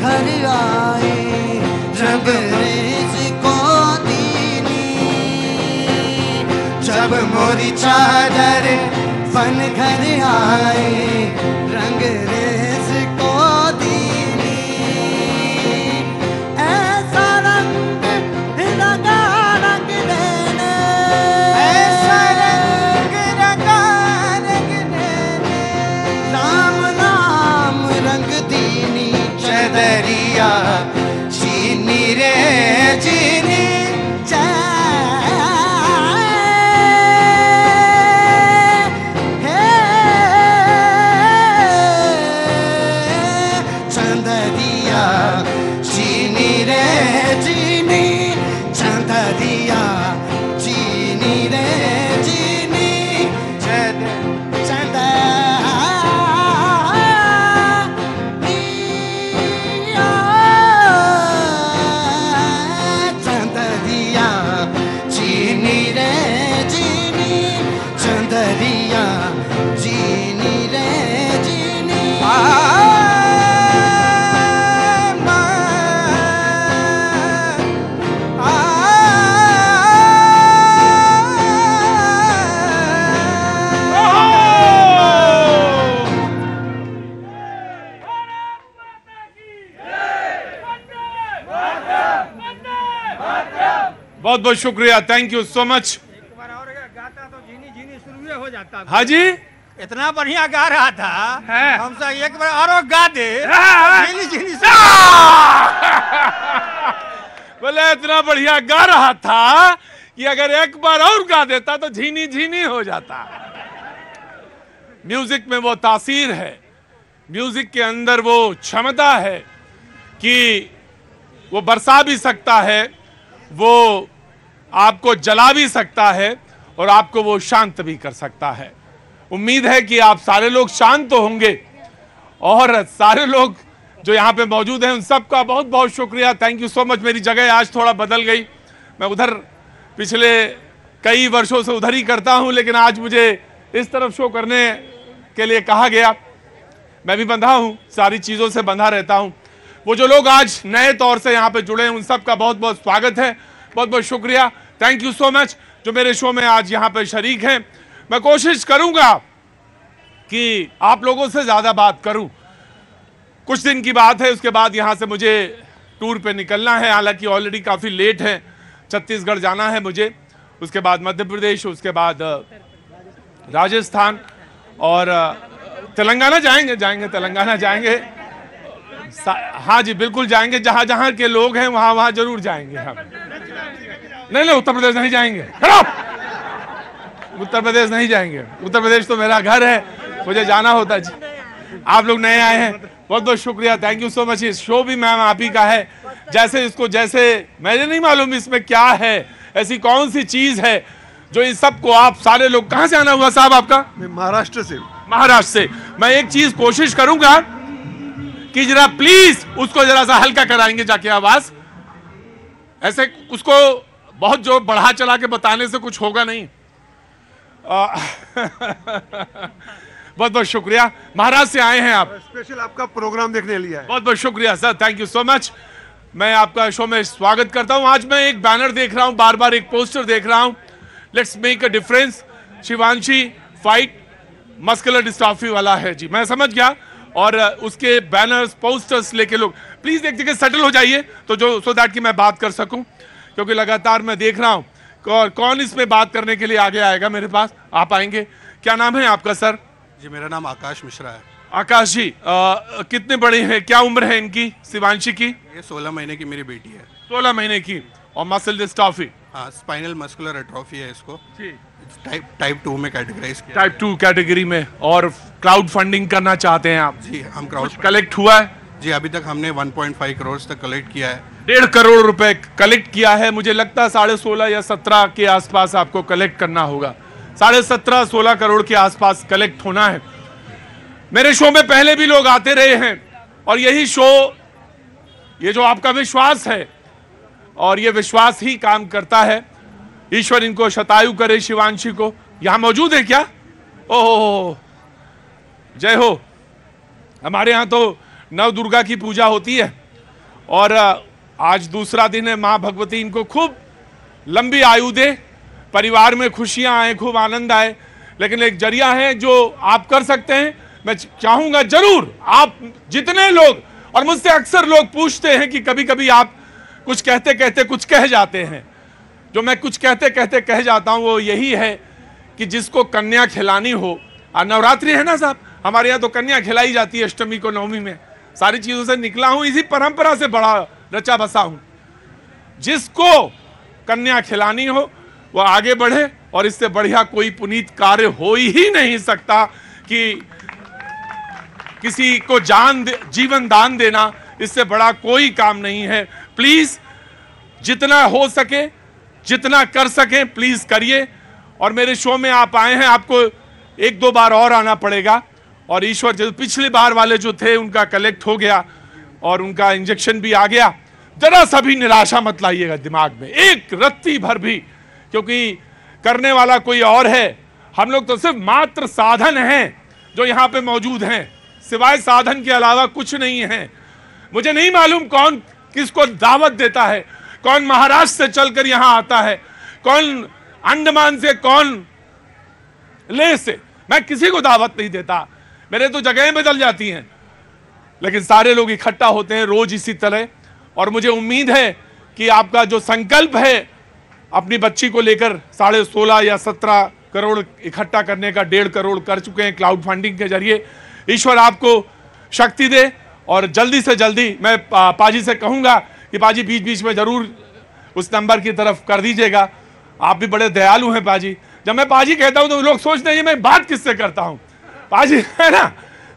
घर आए रंग रेज को दीनी, जब मोरी चादर बन घर आए रंग रेज को दीनी, ऐसा रंग लगा रंग देने, ऐसा रंग लगा रंग देने, राम नाम रंग दीनी चदरिया चीनी रे चीनी बहुत बहुत शुक्रिया, थैंक यू सो मच। एक बार और गाता तो झीनी झीनी शुरू हो जाता। हाँ जी, इतना बढ़िया गा रहा था है। हमसे एक बार और गा दे, झीनी झीनी बोले इतना बढ़िया गा रहा था कि अगर एक बार और गा देता तो झीनी झीनी हो जाता। म्यूजिक में वो तासीर है, म्यूजिक के अंदर वो क्षमता है कि वो बरसा भी सकता है, वो आपको जला भी सकता है और आपको वो शांत भी कर सकता है। उम्मीद है कि आप सारे लोग शांत तो होंगे और सारे लोग जो यहाँ पे मौजूद हैं उन सबका बहुत बहुत शुक्रिया, थैंक यू सो मच। मेरी जगह आज थोड़ा बदल गई, मैं उधर पिछले कई वर्षों से उधर ही करता हूँ, लेकिन आज मुझे इस तरफ शो करने के लिए कहा गया। मैं भी बंधा हूँ, सारी चीज़ों से बंधा रहता हूँ। वो जो लोग आज नए तौर से यहाँ पे जुड़े हैं उन सबका बहुत बहुत स्वागत है, बहुत बहुत शुक्रिया, थैंक यू सो मच जो मेरे शो में आज यहाँ पे शरीक हैं। मैं कोशिश करूँगा कि आप लोगों से ज़्यादा बात करूँ। कुछ दिन की बात है, उसके बाद यहाँ से मुझे टूर पे निकलना है, हालांकि ऑलरेडी काफ़ी लेट है। छत्तीसगढ़ जाना है मुझे, उसके बाद मध्य प्रदेश, उसके बाद राजस्थान और तेलंगाना जाएंगे तेलंगाना जाएंगे। हाँ जी बिल्कुल जाएंगे, जहाँ जहाँ के लोग हैं वहाँ वहाँ जरूर जाएंगे हम। नहीं उत्तर प्रदेश नहीं जाएंगे, उत्तर प्रदेश नहीं जाएंगे, उत्तर प्रदेश तो मेरा घर है, मुझे जाना होता जी। आप लोग नए आए हैं, बहुत बहुत शुक्रिया, थैंक यू सो मच। इस शो भी मैम आप ही का है, जैसे इसको जैसे मुझे नहीं मालूम इसमें क्या है, ऐसी कौन सी चीज है जो इन सबको आप सारे लोग। कहाँ से आना हुआ साहब आपका? महाराष्ट्र से। महाराष्ट्र से। मैं एक चीज कोशिश करूंगा कि जरा प्लीज उसको जरा सा हल्का कराएंगे जाके आवाज, ऐसे उसको बहुत जो बढ़ा चला के बताने से कुछ होगा नहीं। बहुत बहुत शुक्रिया, महाराष्ट्र से आए हैं आप, स्पेशल आपका प्रोग्राम देखने लिए आए। बहुत बहुत शुक्रिया sir, thank you so much. मैं आपका शो में स्वागत करता हूं। आज मैं एक बैनर देख रहा हूं, बार बार एक पोस्टर देख रहा हूं, let's make a difference. Shivanshi fight muscular dystrophy वाला है जी, मैं समझ गया। और उसके बैनर्स पोस्टर्स लेके लोग प्लीज एक जगह सेटल हो जाइए तो जो सो दैट कि मैं बात कर सकूं, क्योंकि लगातार मैं देख रहा हूं कौन इसमें बात करने के लिए आगे आएगा मेरे पास। आप आएंगे? क्या नाम है आपका सर? जी मेरा नाम आकाश मिश्रा है। आकाश जी, कितने बड़े हैं, क्या उम्र है इनकी, शिवांशी की? ये 16 महीने की मेरी बेटी है। 16 महीने की, और मसल डिस्ट्रॉफी? हाँ, स्पाइनल मस्कुलर एट्रोफी है इसको, जी टाइप 2 में कैटेगराइज किया। टाइप 2 कैटेगरी में। और क्राउड फंडिंग करना चाहते हैं आप? जी हम क्राउड कलेक्ट हुआ है? जी अभी तक हमने 1.5 करोड़ तक कलेक्ट किया है। 1.5 करोड़ रुपए कलेक्ट किया है। मुझे लगता है 16.5 या 17 के आसपास आपको कलेक्ट करना होगा, 17.5-16 करोड़ के आसपास कलेक्ट होना है। मेरे शो में पहले भी लोग आते रहे हैं और यही शो, ये जो आपका विश्वास है और ये विश्वास ही काम करता है। ईश्वर इनको शतायु करे, शिवांशी को। यहां मौजूद है क्या? ओह जय हो। हमारे यहां तो नव दुर्गा की पूजा होती है और आज दूसरा दिन है। माँ भगवती इनको खूब लंबी आयु दे, परिवार में खुशियां आए, खूब आनंद आए। लेकिन एक जरिया है जो आप कर सकते हैं। मैं चाहूंगा जरूर आप जितने लोग, और मुझसे अक्सर लोग पूछते हैं कि कभी कभी आप कुछ कहते कहते कुछ कह जाते हैं। जो मैं कुछ कहते कहते कह जाता हूं वो यही है कि जिसको कन्या खिलानी हो, नवरात्रि है ना साहब, हमारे यहाँ तो कन्या खिलाई जाती है अष्टमी को, नवमी में। सारी चीजों से निकला हूं, इसी परंपरा से बड़ा रचा बसा हूं। जिसको कन्या खिलानी हो वो आगे बढ़े, और इससे बढ़िया कोई पुनीत कार्य हो ही नहीं सकता कि किसी को जीवन दान देना, इससे बड़ा कोई काम नहीं है। प्लीज जितना हो सके, जितना कर सके प्लीज करिए। और मेरे शो में आप आए हैं, आपको एक दो बार और आना पड़ेगा। और ईश्वर, जो पिछली बार वाले जो थे उनका कलेक्ट हो गया और उनका इंजेक्शन भी आ गया। जरा सा भी निराशा मत लाइएगा दिमाग में, एक रत्ती भर भी, क्योंकि करने वाला कोई और है। हम लोग तो सिर्फ मात्र साधन हैं जो यहाँ पे मौजूद हैं, सिवाय साधन के अलावा कुछ नहीं है। मुझे नहीं मालूम कौन किसको दावत देता है, कौन महाराष्ट्र से चलकर यहां आता है, कौन अंडमान से, कौन लेह से। मैं किसी को दावत नहीं देता, मेरे तो जगहें बदल जाती हैं, लेकिन सारे लोग इकट्ठा होते हैं रोज इसी तरह। और मुझे उम्मीद है कि आपका जो संकल्प है अपनी बच्ची को लेकर 16.5 या 17 करोड़ इकट्ठा करने का 1.5 करोड़ कर चुके हैं क्लाउड फंडिंग के जरिए। ईश्वर आपको शक्ति दे, और जल्दी से जल्दी मैं पाजी से कहूंगा कि पाजी बीच बीच में जरूर उस नंबर की तरफ कर दीजिएगा। आप भी बड़े दयालु हैं पाजी। जब मैं पाजी कहता हूं तो लोग सोचते हैं मैं बात किससे करता हूं। पाजी है ना,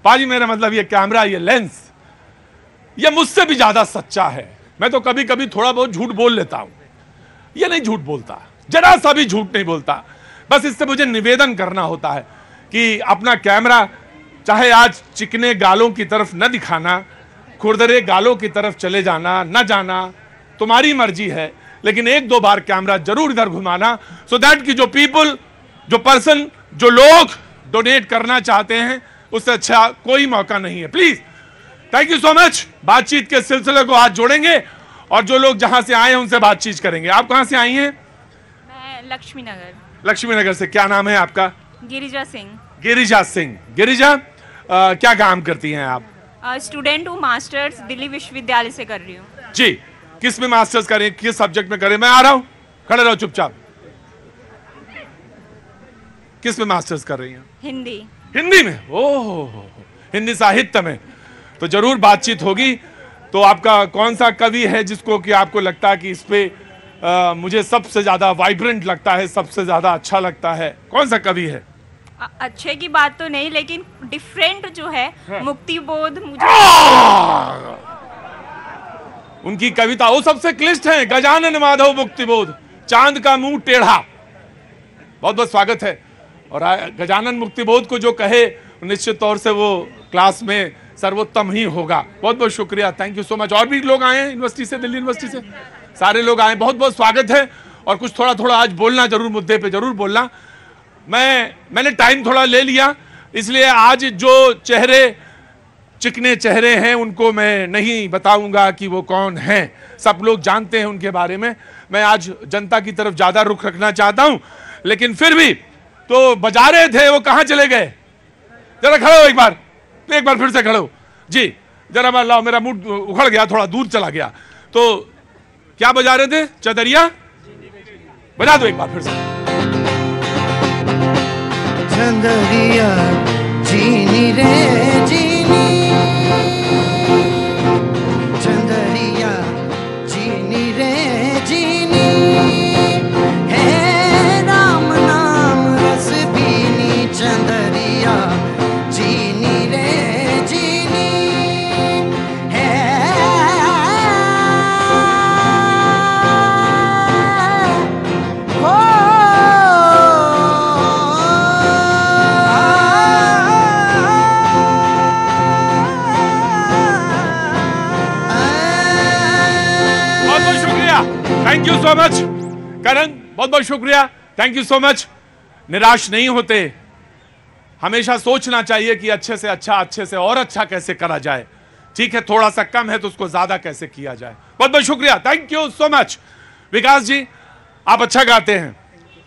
पाजी मेरा मतलब ये कैमरा, ये लेंस, ये मुझसे भी ज्यादा सच्चा है। मैं तो कभी कभी थोड़ा बहुत झूठ बोल लेता हूं, ये नहीं झूठ बोलता, जरा सा भी झूठ नहीं बोलता। बस इससे मुझे निवेदन करना होता है कि अपना कैमरा चाहे आज चिकने गालों की तरफ न दिखाना, खुरदरे गालों की तरफ चले जाना न जाना तुम्हारी मर्जी है, लेकिन एक दो बार कैमरा जरूर इधर घुमाना, सो दैट कि जो पीपल, जो पर्सन, जो लोग डोनेट करना चाहते हैं उससे अच्छा कोई मौका नहीं है। Please, thank you so much. बातचीत के सिलसिले को आज जोड़ेंगे और जो लोग जहां से आए हैं उनसे बातचीत करेंगे। आप कहां से आई हैं? मैं लक्ष्मी नगर। लक्ष्मी नगर से। क्या नाम है आपका? गिरिजा सिंह। गिरिजा सिंह। गिरिजा, क्या काम करती हैं आप? स्टूडेंट हूँ, मास्टर्स दिल्ली विश्वविद्यालय से कर रही हूँ। जी, किस में मास्टर्स करें, किस सब्जेक्ट में करें? मैं आ रहा हूं, खड़े रहो चुपचाप। किस में मास्टर्स कर रही हैं? हिंदी। हिंदी में? ओह, हिंदी साहित्य में। तो जरूर बातचीत होगी। तो आपका कौन सा कवि है जिसको कि आपको लगता है कि इस पे मुझे सबसे ज्यादा वाइब्रेंट लगता है, सबसे ज्यादा अच्छा लगता है? कौन सा कवि है? अच्छे की बात तो नहीं, लेकिन डिफरेंट जो है, मुक्ति बोध मुझे। उनकी कविता वो सबसे क्लिष्ट है। गजानन माधव मुक्ति बोध, चांद का मुंह टेढ़ा। बहुत बहुत स्वागत है। और गजानन मुक्ति बोध को जो कहे निश्चित तौर से वो क्लास में सर्वोत्तम ही होगा। बहुत बहुत शुक्रिया, थैंक यू सो मच। और भी लोग आए हैं यूनिवर्सिटी से, दिल्ली यूनिवर्सिटी से, सारे लोग आए, बहुत बहुत स्वागत है। और कुछ थोड़ा थोड़ा आज बोलना जरूर, मुद्दे पे जरूर बोलना। मैंने टाइम थोड़ा ले लिया, इसलिए आज जो चेहरे, चिकने चेहरे हैं उनको मैं नहीं बताऊंगा कि वो कौन हैं। सब लोग जानते हैं उनके बारे में। मैं आज जनता की तरफ ज्यादा रुख रखना चाहता हूं, लेकिन फिर भी तो बजा रहे थे, वो कहां चले गए? जरा खड़े हो, एक बार फिर से खड़े हो जी। जरा मैं लाओ, मेरा मूड उखड़ गया, थोड़ा दूर चला गया। तो क्या बजा रहे थे? चदरिया बजा दो एक बार फिर से। चंदरिया जीनी रे जीनी, चंदरिया जीनी रे जीनी, है राम नाम रस बीनी, चंदरिया जीनी रे जीनी, है हो। थैंक यू सो मच करण, बहुत बहुत शुक्रिया, थैंक यू सो मच। निराश नहीं होते, हमेशा सोचना चाहिए कि अच्छे से अच्छा, अच्छे से और अच्छा कैसे करा जाए। ठीक है, थोड़ा सा कम है तो उसको ज्यादा कैसे किया जाए। बहुत बहुत शुक्रिया, थैंक यू सो मच। विकास जी, आप अच्छा गाते हैं,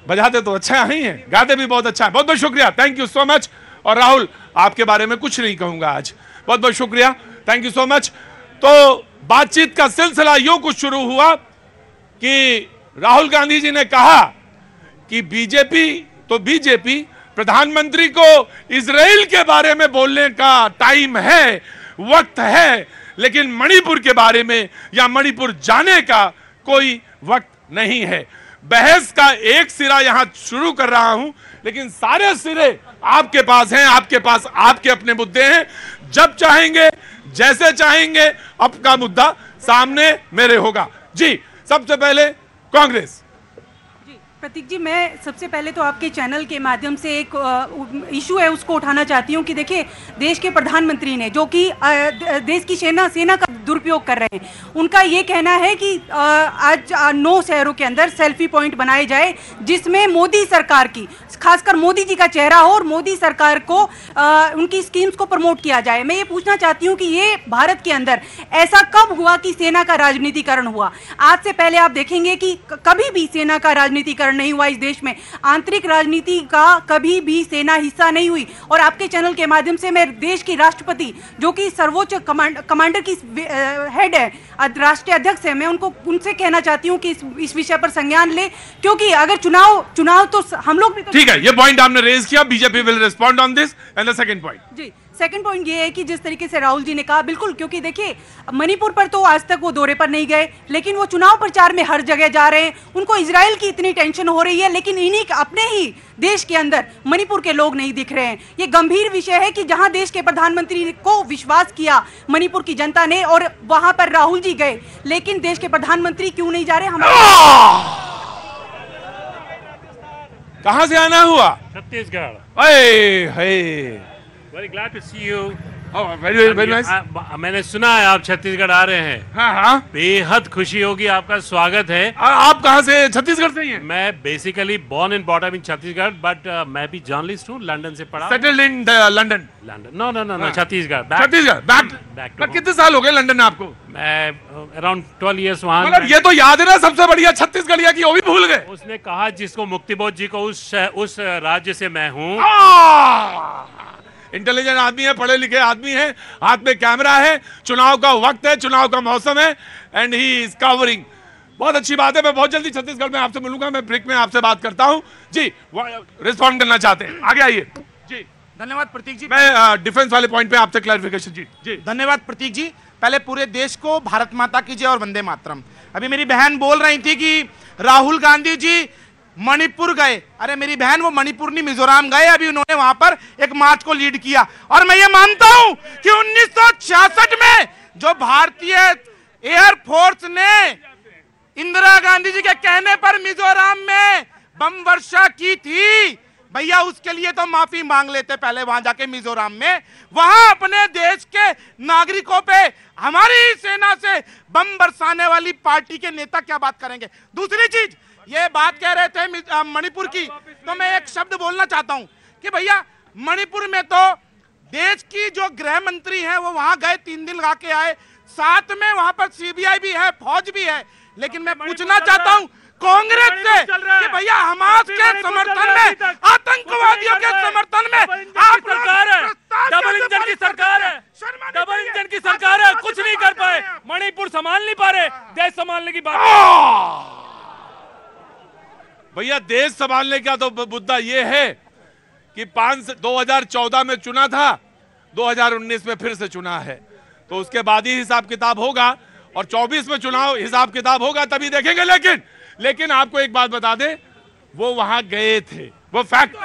बजाते तो अच्छा ही हैं, गाते भी बहुत अच्छा है। बहुत बहुत शुक्रिया, थैंक यू सो मच। और राहुल, आपके बारे में कुछ नहीं कहूंगा आज, बहुत बहुत शुक्रिया, थैंक यू सो मच। तो बातचीत का सिलसिला यूं कुछ शुरू हुआ कि राहुल गांधी जी ने कहा कि बीजेपी प्रधानमंत्री को इजराइल के बारे में बोलने का टाइम है, वक्त है, लेकिन मणिपुर के बारे में या मणिपुर जाने का कोई वक्त नहीं है। बहस का एक सिरा यहां शुरू कर रहा हूं, लेकिन सारे सिरे आपके पास हैं, आपके पास आपके अपने मुद्दे हैं। जब चाहेंगे, जैसे चाहेंगे, आपका मुद्दा सामने मेरे होगा। जी, सबसे पहले कांग्रेस। प्रतीक जी, मैं सबसे पहले तो आपके चैनल के माध्यम से एक इशू है उसको उठाना चाहती हूँ कि देखिए, देश के प्रधानमंत्री ने जो कि देश की सेना का दुरुपयोग कर रहे हैं, उनका ये कहना है कि आज 9 शहरों के अंदर सेल्फी पॉइंट बनाए जाए जिसमें मोदी सरकार की, खासकर मोदी जी का चेहरा हो और मोदी सरकार को उनकी स्कीम्स को प्रमोट किया जाए। मैं ये पूछना चाहती हूँ कि ये भारत के अंदर ऐसा कब हुआ कि सेना का राजनीतिकरण हुआ? आज से पहले आप देखेंगे कि कभी भी सेना का राजनीतिकरण नहीं हुआ इस देश में, आंतरिक राजनीति का कभी भी सेना हिस्सा नहीं हुई। और आपके चैनल के माध्यम से मैं देश की राष्ट्रपति, जो कि सर्वोच्च कमांडर की हेड है, राष्ट्रीय अध्यक्ष है, मैं उनसे कहना चाहती हूँ कि इस विषय पर संज्ञान ले, क्योंकि अगर चुनाव तो हम लोग भी तो ठीक है, ये पॉइंट आपने रेज किया, BJP will respond on this. And the second point. जी, सेकंड पॉइंट ये है कि जिस तरीके से राहुल जी ने कहा, बिल्कुल, क्योंकि देखिए मणिपुर पर तो आज तक वो दौरे पर नहीं गए, लेकिन वो चुनाव प्रचार में हर जगह जा रहे हैं। उनको इजराइल की इतनी टेंशन हो रही है, लेकिन इन्हीं अपने ही देश के अंदर मणिपुर के लोग नहीं दिख रहे हैं। ये गंभीर विषय है कि जहां देश के प्रधानमंत्री को विश्वास किया मणिपुर की जनता ने और वहां पर राहुल जी गए, लेकिन देश के प्रधानमंत्री क्यों नहीं जा रहे? कहां से आना हुआ? Chhattisgarh. Very glad to see you. Very nice. मैंने सुना है आप छत्तीसगढ़ आ रहे हैं। हाँ हाँ, बेहद खुशी होगी, आपका स्वागत है। आप कहाँ से? छत्तीसगढ़ से ही हैं? मैं basically born and bought up in Chhattisgarh, but मैं भी जर्नलिस्ट हूँ, लंदन से पढ़ा। Settled in London? No, Chhattisgarh. Chhattisgarh back. कितने साल हो गए लंदन आपको? मैं अराउंड 12 ईयर्स वहाँ। मतलब ये तो याद है ना, सबसे बढ़िया छत्तीसगढ़िया की, वो भी भूल गए। उसने कहा जिसको मुक्तिबोध जी को उस राज्य से मैं हूँ। इंटेलिजेंट आदमी है, पढ़े लिखे आदमी है, हाथ में कैमरा है, चुनाव का वक्त है, चुनाव का मौसम है, एंड ही इज कवरिंग। बहुत अच्छी बात है। मैं बहुत जल्दी छत्तीसगढ़ में आपसे मिलूंगा, मैं ब्रेक में आपसे बात करता हूं। जी, रिस्पॉन्ड करना चाहते हैं, आगे आइए। जी, धन्यवाद प्रतीक जी। मैं डिफेंस वाले पॉइंट पे आपसे क्लैरिफिकेशन। जी, धन्यवाद प्रतीक जी। पहले पूरे देश को भारत माता की जय और वंदे मातरम। अभी मेरी बहन बोल रही थी कि राहुल गांधी जी मणिपुर गए। अरे मेरी बहन, वो मणिपुर नहीं मिजोरम गए। अभी उन्होंने वहां पर एक मार्च को लीड किया, और मैं ये मानता हूं कि 1966 में जो भारतीय एयरफोर्स ने इंदिरा गांधी जी के कहने पर मिजोरम में बम वर्षा की थी, भैया उसके लिए तो माफी मांग लेते पहले वहां जाके मिजोरम में। वहां अपने देश के नागरिकों पे हमारी सेना से बम बरसाने वाली पार्टी के नेता क्या बात करेंगे? दूसरी चीज, ये बात कह रहे थे मणिपुर की, तो मैं एक शब्द बोलना चाहता हूं कि भैया मणिपुर में तो देश की जो गृह मंत्री हैं वो वहां गए, 3 दिन लगा के आए, साथ में वहां पर सीबीआई भी है, फौज भी है। लेकिन मैं पूछना चाहता हूं कांग्रेस से कि भैया हमास के समर्थन में, आतंकवादियों के समर्थन में आप सरकार है, डबल इंजन की सरकार है, डबल इंजन की सरकार है, कुछ नहीं कर पाए, मणिपुर संभाल नहीं पा रहे, देश संभालने की बात। भैया देश संभालने का तो मुद्दा ये है कि 2014 में चुना था, 2019 में फिर से चुना है, तो उसके बाद ही हिसाब किताब होगा, और 24 में चुनाव हिसाब किताब होगा, तभी देखेंगे। लेकिन आपको एक बात बता दें, वो वहां गए थे, वो फैक्ट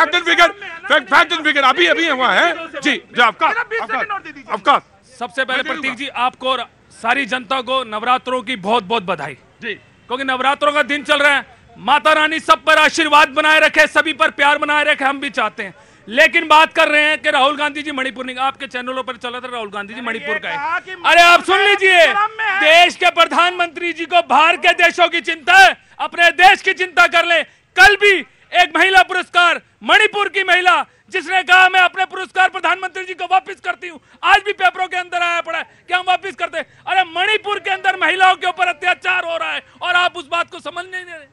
एंड फिगर अभी हुआ है। जी, आपका सबसे पहले प्रतीक जी, आपको और सारी जनता को नवरात्रों की बहुत बहुत बधाई जी, क्योंकि नवरात्रों का दिन चल रहा है। माता रानी सब पर आशीर्वाद बनाए रखे, सभी पर प्यार बनाए रखे, हम भी चाहते हैं। लेकिन बात कर रहे हैं कि राहुल गांधी जी मणिपुर नहीं, आपके चैनलों पर चला था राहुल गांधी जी मणिपुर का है। अरे आप सुन लीजिए, देश के प्रधानमंत्री जी को बाहर के देशों की चिंता है, अपने देश की चिंता कर ले। कल भी एक महिला पुरस्कार, मणिपुर की महिला जिसने कहा मैं अपने पुरस्कार प्रधानमंत्री जी को वापस करती हूं। आज भी पेपरों के अंदर आया पड़ा है कि हम वापस करते हैं। अरे मणिपुर के अंदर महिलाओं के ऊपर अत्याचार हो रहा है और आप उस बात को समझ नहीं दे रहे।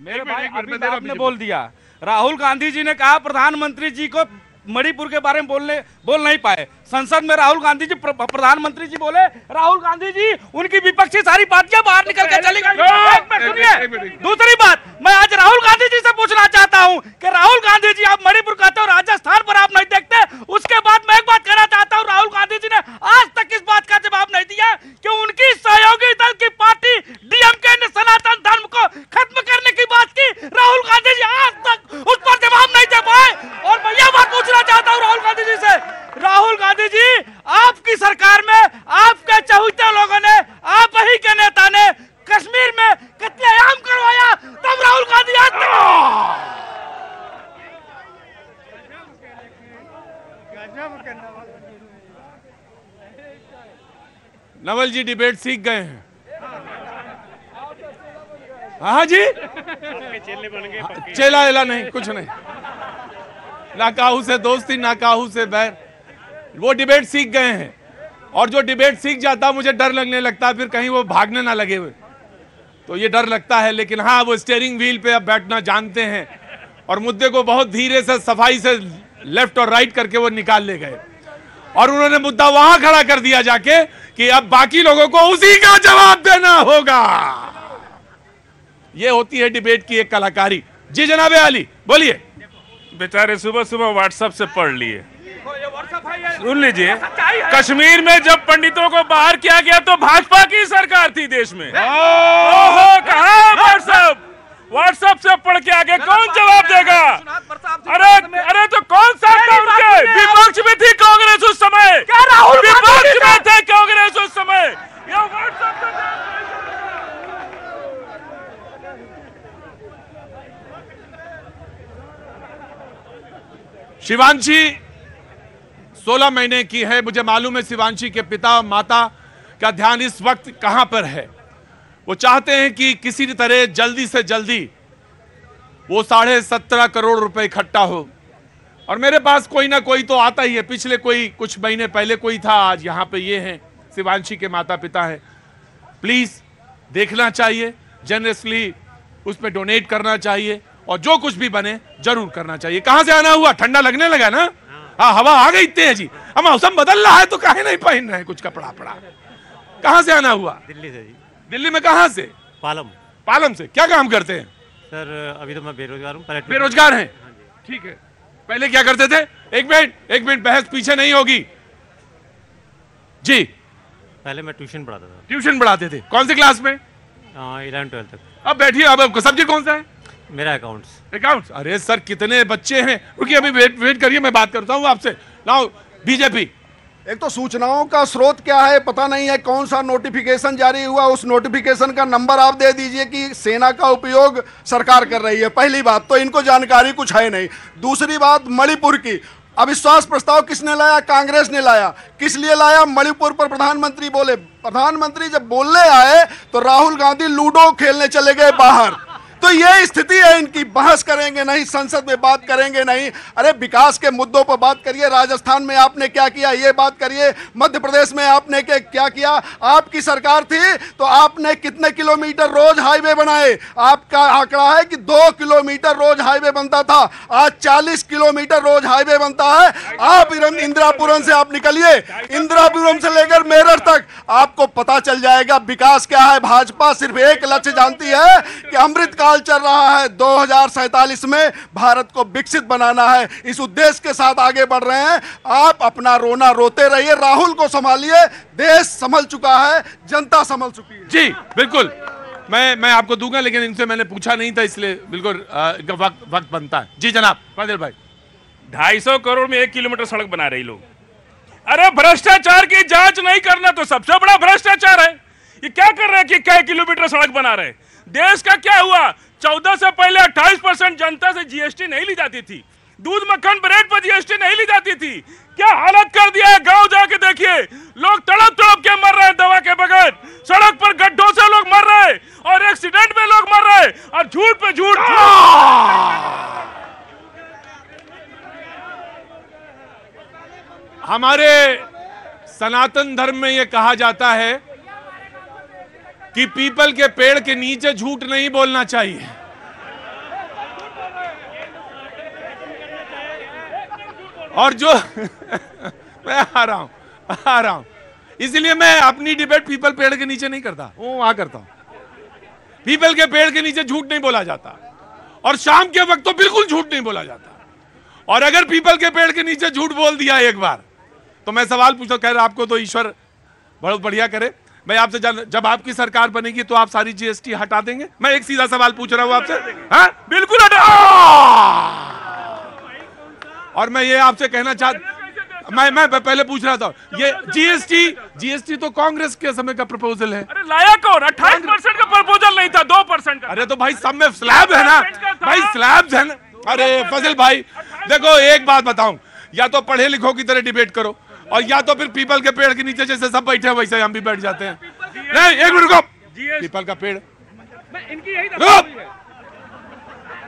मेरे भाई अभी आपने बोल दिया, राहुल गांधी जी ने कहा प्रधानमंत्री जी को मणिपुर के बारे में बोल नहीं पाए। संसद में राहुल गांधी जी प्रधानमंत्री जी बोले, राहुल गांधी जी उनकी विपक्षी सारी पार्टियां बाहर निकल के चली गई। सुनिए, दूसरी बात मैं आज राहुल गांधी जी से पूछना चाहता हूं कि राहुल गांधी जी आप मणिपुर कहते हो, राजस्थान पर आप नहीं देखते। उसके बाद मैं एक बात कहना चाहता हूं, राहुल गांधी जी ने आज तक इस बात का जवाब नहीं दिया कि उनकी सहयोगी दल की पार्टी डीएमके ने सनातन धर्म को खत्म करने की बात की। राहुल गांधी जी आज तक उस पर जवाब नहीं दे पाए। और मैं यह बात पूछना चाहता हूं राहुल गांधी जी से, राहुल गांधी जी आपकी सरकार में आपके चहुते लोगों ने, आप ही के नेता ने कश्मीर में कत्लेआम करवाया, तब राहुल गांधी आज तक नवल जी डिबेट सीख गए हैं। हाँ जी, चेला एला नहीं, कुछ नहीं, ना काहू से दोस्ती ना काहू से बैर। वो डिबेट सीख गए हैं और जो डिबेट सीख जाता मुझे डर लगने लगता फिर कहीं वो भागने ना लगे हुए, तो ये डर लगता है। लेकिन हाँ, वो स्टीयरिंग व्हील पे अब बैठना जानते हैं और मुद्दे को बहुत धीरे से सफाई से लेफ्ट और राइट करके वो निकाल ले गए और उन्होंने मुद्दा वहां खड़ा कर दिया जाके कि अब बाकी लोगों को उसी का जवाब देना होगा। ये होती है डिबेट की एक कलाकारी। जी जनाब आली बोलिए। बेचारे सुबह सुबह व्हाट्सएप से पढ़ लिए, सुन लीजिए, कश्मीर में जब पंडितों को बाहर किया गया तो भाजपा की सरकार थी देश में। ओहो, कहाँ व्हाट्सएप से पढ़ के आगे कौन जवाब देगा? अरे तो कौन सा था उनके? विपक्ष में थी कांग्रेस उस समय, विपक्ष में थे कांग्रेस उस समय। शिवांशी 16 महीने की है। मुझे मालूम है शिवांशी के पिता और माता का ध्यान इस वक्त कहां पर है। वो चाहते हैं कि किसी तरह जल्दी से जल्दी वो 17.5 करोड़ रुपए इकट्ठा हो और मेरे पास कोई ना कोई तो आता ही है। पिछले कुछ महीने पहले कोई था, आज यहां पे ये हैं, शिवांशी के माता पिता हैं। प्लीज देखना चाहिए, जनरसली उस पर डोनेट करना चाहिए और जो कुछ भी बने जरूर करना चाहिए। कहां से आना हुआ? ठंडा लगने लगा ना? हाँ, हवा आ गई तेजी, हम मौसम बदल रहा है तो काहे नहीं पहन रहे कुछ कपड़ा पड़ा। कहां से आना हुआ? दिल्ली से जी। दिल्ली में कहां से? पालम से। क्या काम करते हैं सर? अभी तो मैं बेरोजगार हूँ। बेरोजगार हैं, ठीक है। पहले क्या करते थे? एक मिनट बहस पीछे नहीं होगी जी। पहले मैं ट्यूशन पढ़ाता था। ट्यूशन पढ़ाते थे? कौन सी क्लास में? 11-12 तक। अब बैठिए, अब सब्जेक्ट कौन सा है? मेरा अकाउंट्स। अकाउंट्स? अरे सर कितने बच्चे हैं, रुकिए अभी वेट करिए, मैं बात करता हूँ आपसे। नाउ बीजेपी, एक तो सूचनाओं का स्रोत क्या है पता नहीं है, कौन सा नोटिफिकेशन जारी हुआ, उस नोटिफिकेशन का नंबर आप दे दीजिए कि सेना का उपयोग सरकार कर रही है। पहली बात तो इनको जानकारी कुछ है नहीं। दूसरी बात मणिपुर की, अविश्वास प्रस्ताव किसने लाया? कांग्रेस ने लाया। किस लिए लाया? मणिपुर पर प्रधानमंत्री बोले। प्रधानमंत्री जब बोलने आए तो राहुल गांधी लूडो खेलने चले गए बाहर। तो ये स्थिति है इनकी। बहस करेंगे नहीं, संसद में बात करेंगे नहीं। अरे विकास के मुद्दों पर बात करिए। राजस्थान में आपने क्या किया ये बात करिए। मध्य प्रदेश में आपने क्या किया? आपकी सरकार थी तो आपने कितने किलोमीटर रोज हाईवे बनाए? आपका आंकड़ा है कि 2 किलोमीटर रोज हाईवे बनता था, आज 40 किलोमीटर रोज हाईवे बनता है। आप इंदिरापुरम से आप निकलिए, इंदिरापुरम से लेकर मेरठ तक आपको पता चल जाएगा विकास क्या है। भाजपा सिर्फ एक लक्ष्य जानती है कि अमृत चल रहा है, 2047 में भारत को विकसित बनाना है। इस उद्देश्य के साथ आगे बढ़ रहे हैं। आप अपना रोना रोते रहिए, राहुल को संभालिए। देश संभल चुका है, जनता संभल चुकी है। जी बिल्कुल, मैं आपको दूंगा, लेकिन इनसे मैंने पूछा नहीं था, इसलिए बिल्कुल वक्त बनता है। जी जनाब कादिर भाई। 250 करोड़ में 1 किलोमीटर सड़क बना रहे लोग। अरे भ्रष्टाचार की जांच नहीं करना तो सबसे बड़ा भ्रष्टाचार है। ये क्या कर रहे हैं कि कई किलोमीटर सड़क बना रहे हैं? देश का क्या हुआ? 14 से पहले 28% जनता से जीएसटी नहीं ली जाती थी। दूध मक्खन ब्रेड पर जीएसटी नहीं ली जाती थी। क्या हालत कर दिया है? गांव जाके देखिए, लोग तड़प तड़प के मर रहे हैं दवा के बगैर। सड़क पर गड्ढों से लोग मर रहे हैं और एक्सीडेंट में लोग मर रहे हैं और झूठ पे झूठ। सनातन धर्म में यह कहा जाता है कि पीपल के पेड़ के नीचे झूठ नहीं बोलना चाहिए। और जो मैं आ रहा हूं, इसलिए मैं अपनी डिबेट पीपल पेड़ के नीचे नहीं करता, वो वहां करता हूं। पीपल के पेड़ के नीचे झूठ नहीं बोला जाता, और शाम के वक्त तो बिल्कुल झूठ नहीं बोला जाता। और अगर पीपल के पेड़ के नीचे झूठ बोल दिया एक बार, तो मैं सवाल पूछता हूं, कह रहा आपको तो ईश्वर बहुत बढ़िया करे, मैं आपसे जब आपकी सरकार बनेगी तो आप सारी जीएसटी हटा देंगे? मैं एक सीधा सवाल पूछ रहा हूं आपसे। हाँ, बिल्कुल हटा। और मैं ये आपसे कहना मैं पहले पूछ रहा था, ये जीएसटी तो कांग्रेस के समय का प्रपोजल है। अरे लाया कौन? 28% का प्रपोजल नहीं था, 2% का। अरे तो भाई सब में स्लैब है ना भाई, स्लैब है ना। अरे फजल भाई देखो, एक बात बताऊं, या तो पढ़े लिखों की तरह डिबेट करो, और या तो फिर पीपल के पेड़ के नीचे जैसे सब बैठे हैं वैसे हम भी बैठ जाते हैं। नहीं, एक मिनट रुको, पीपल का पेड़ इनकी यही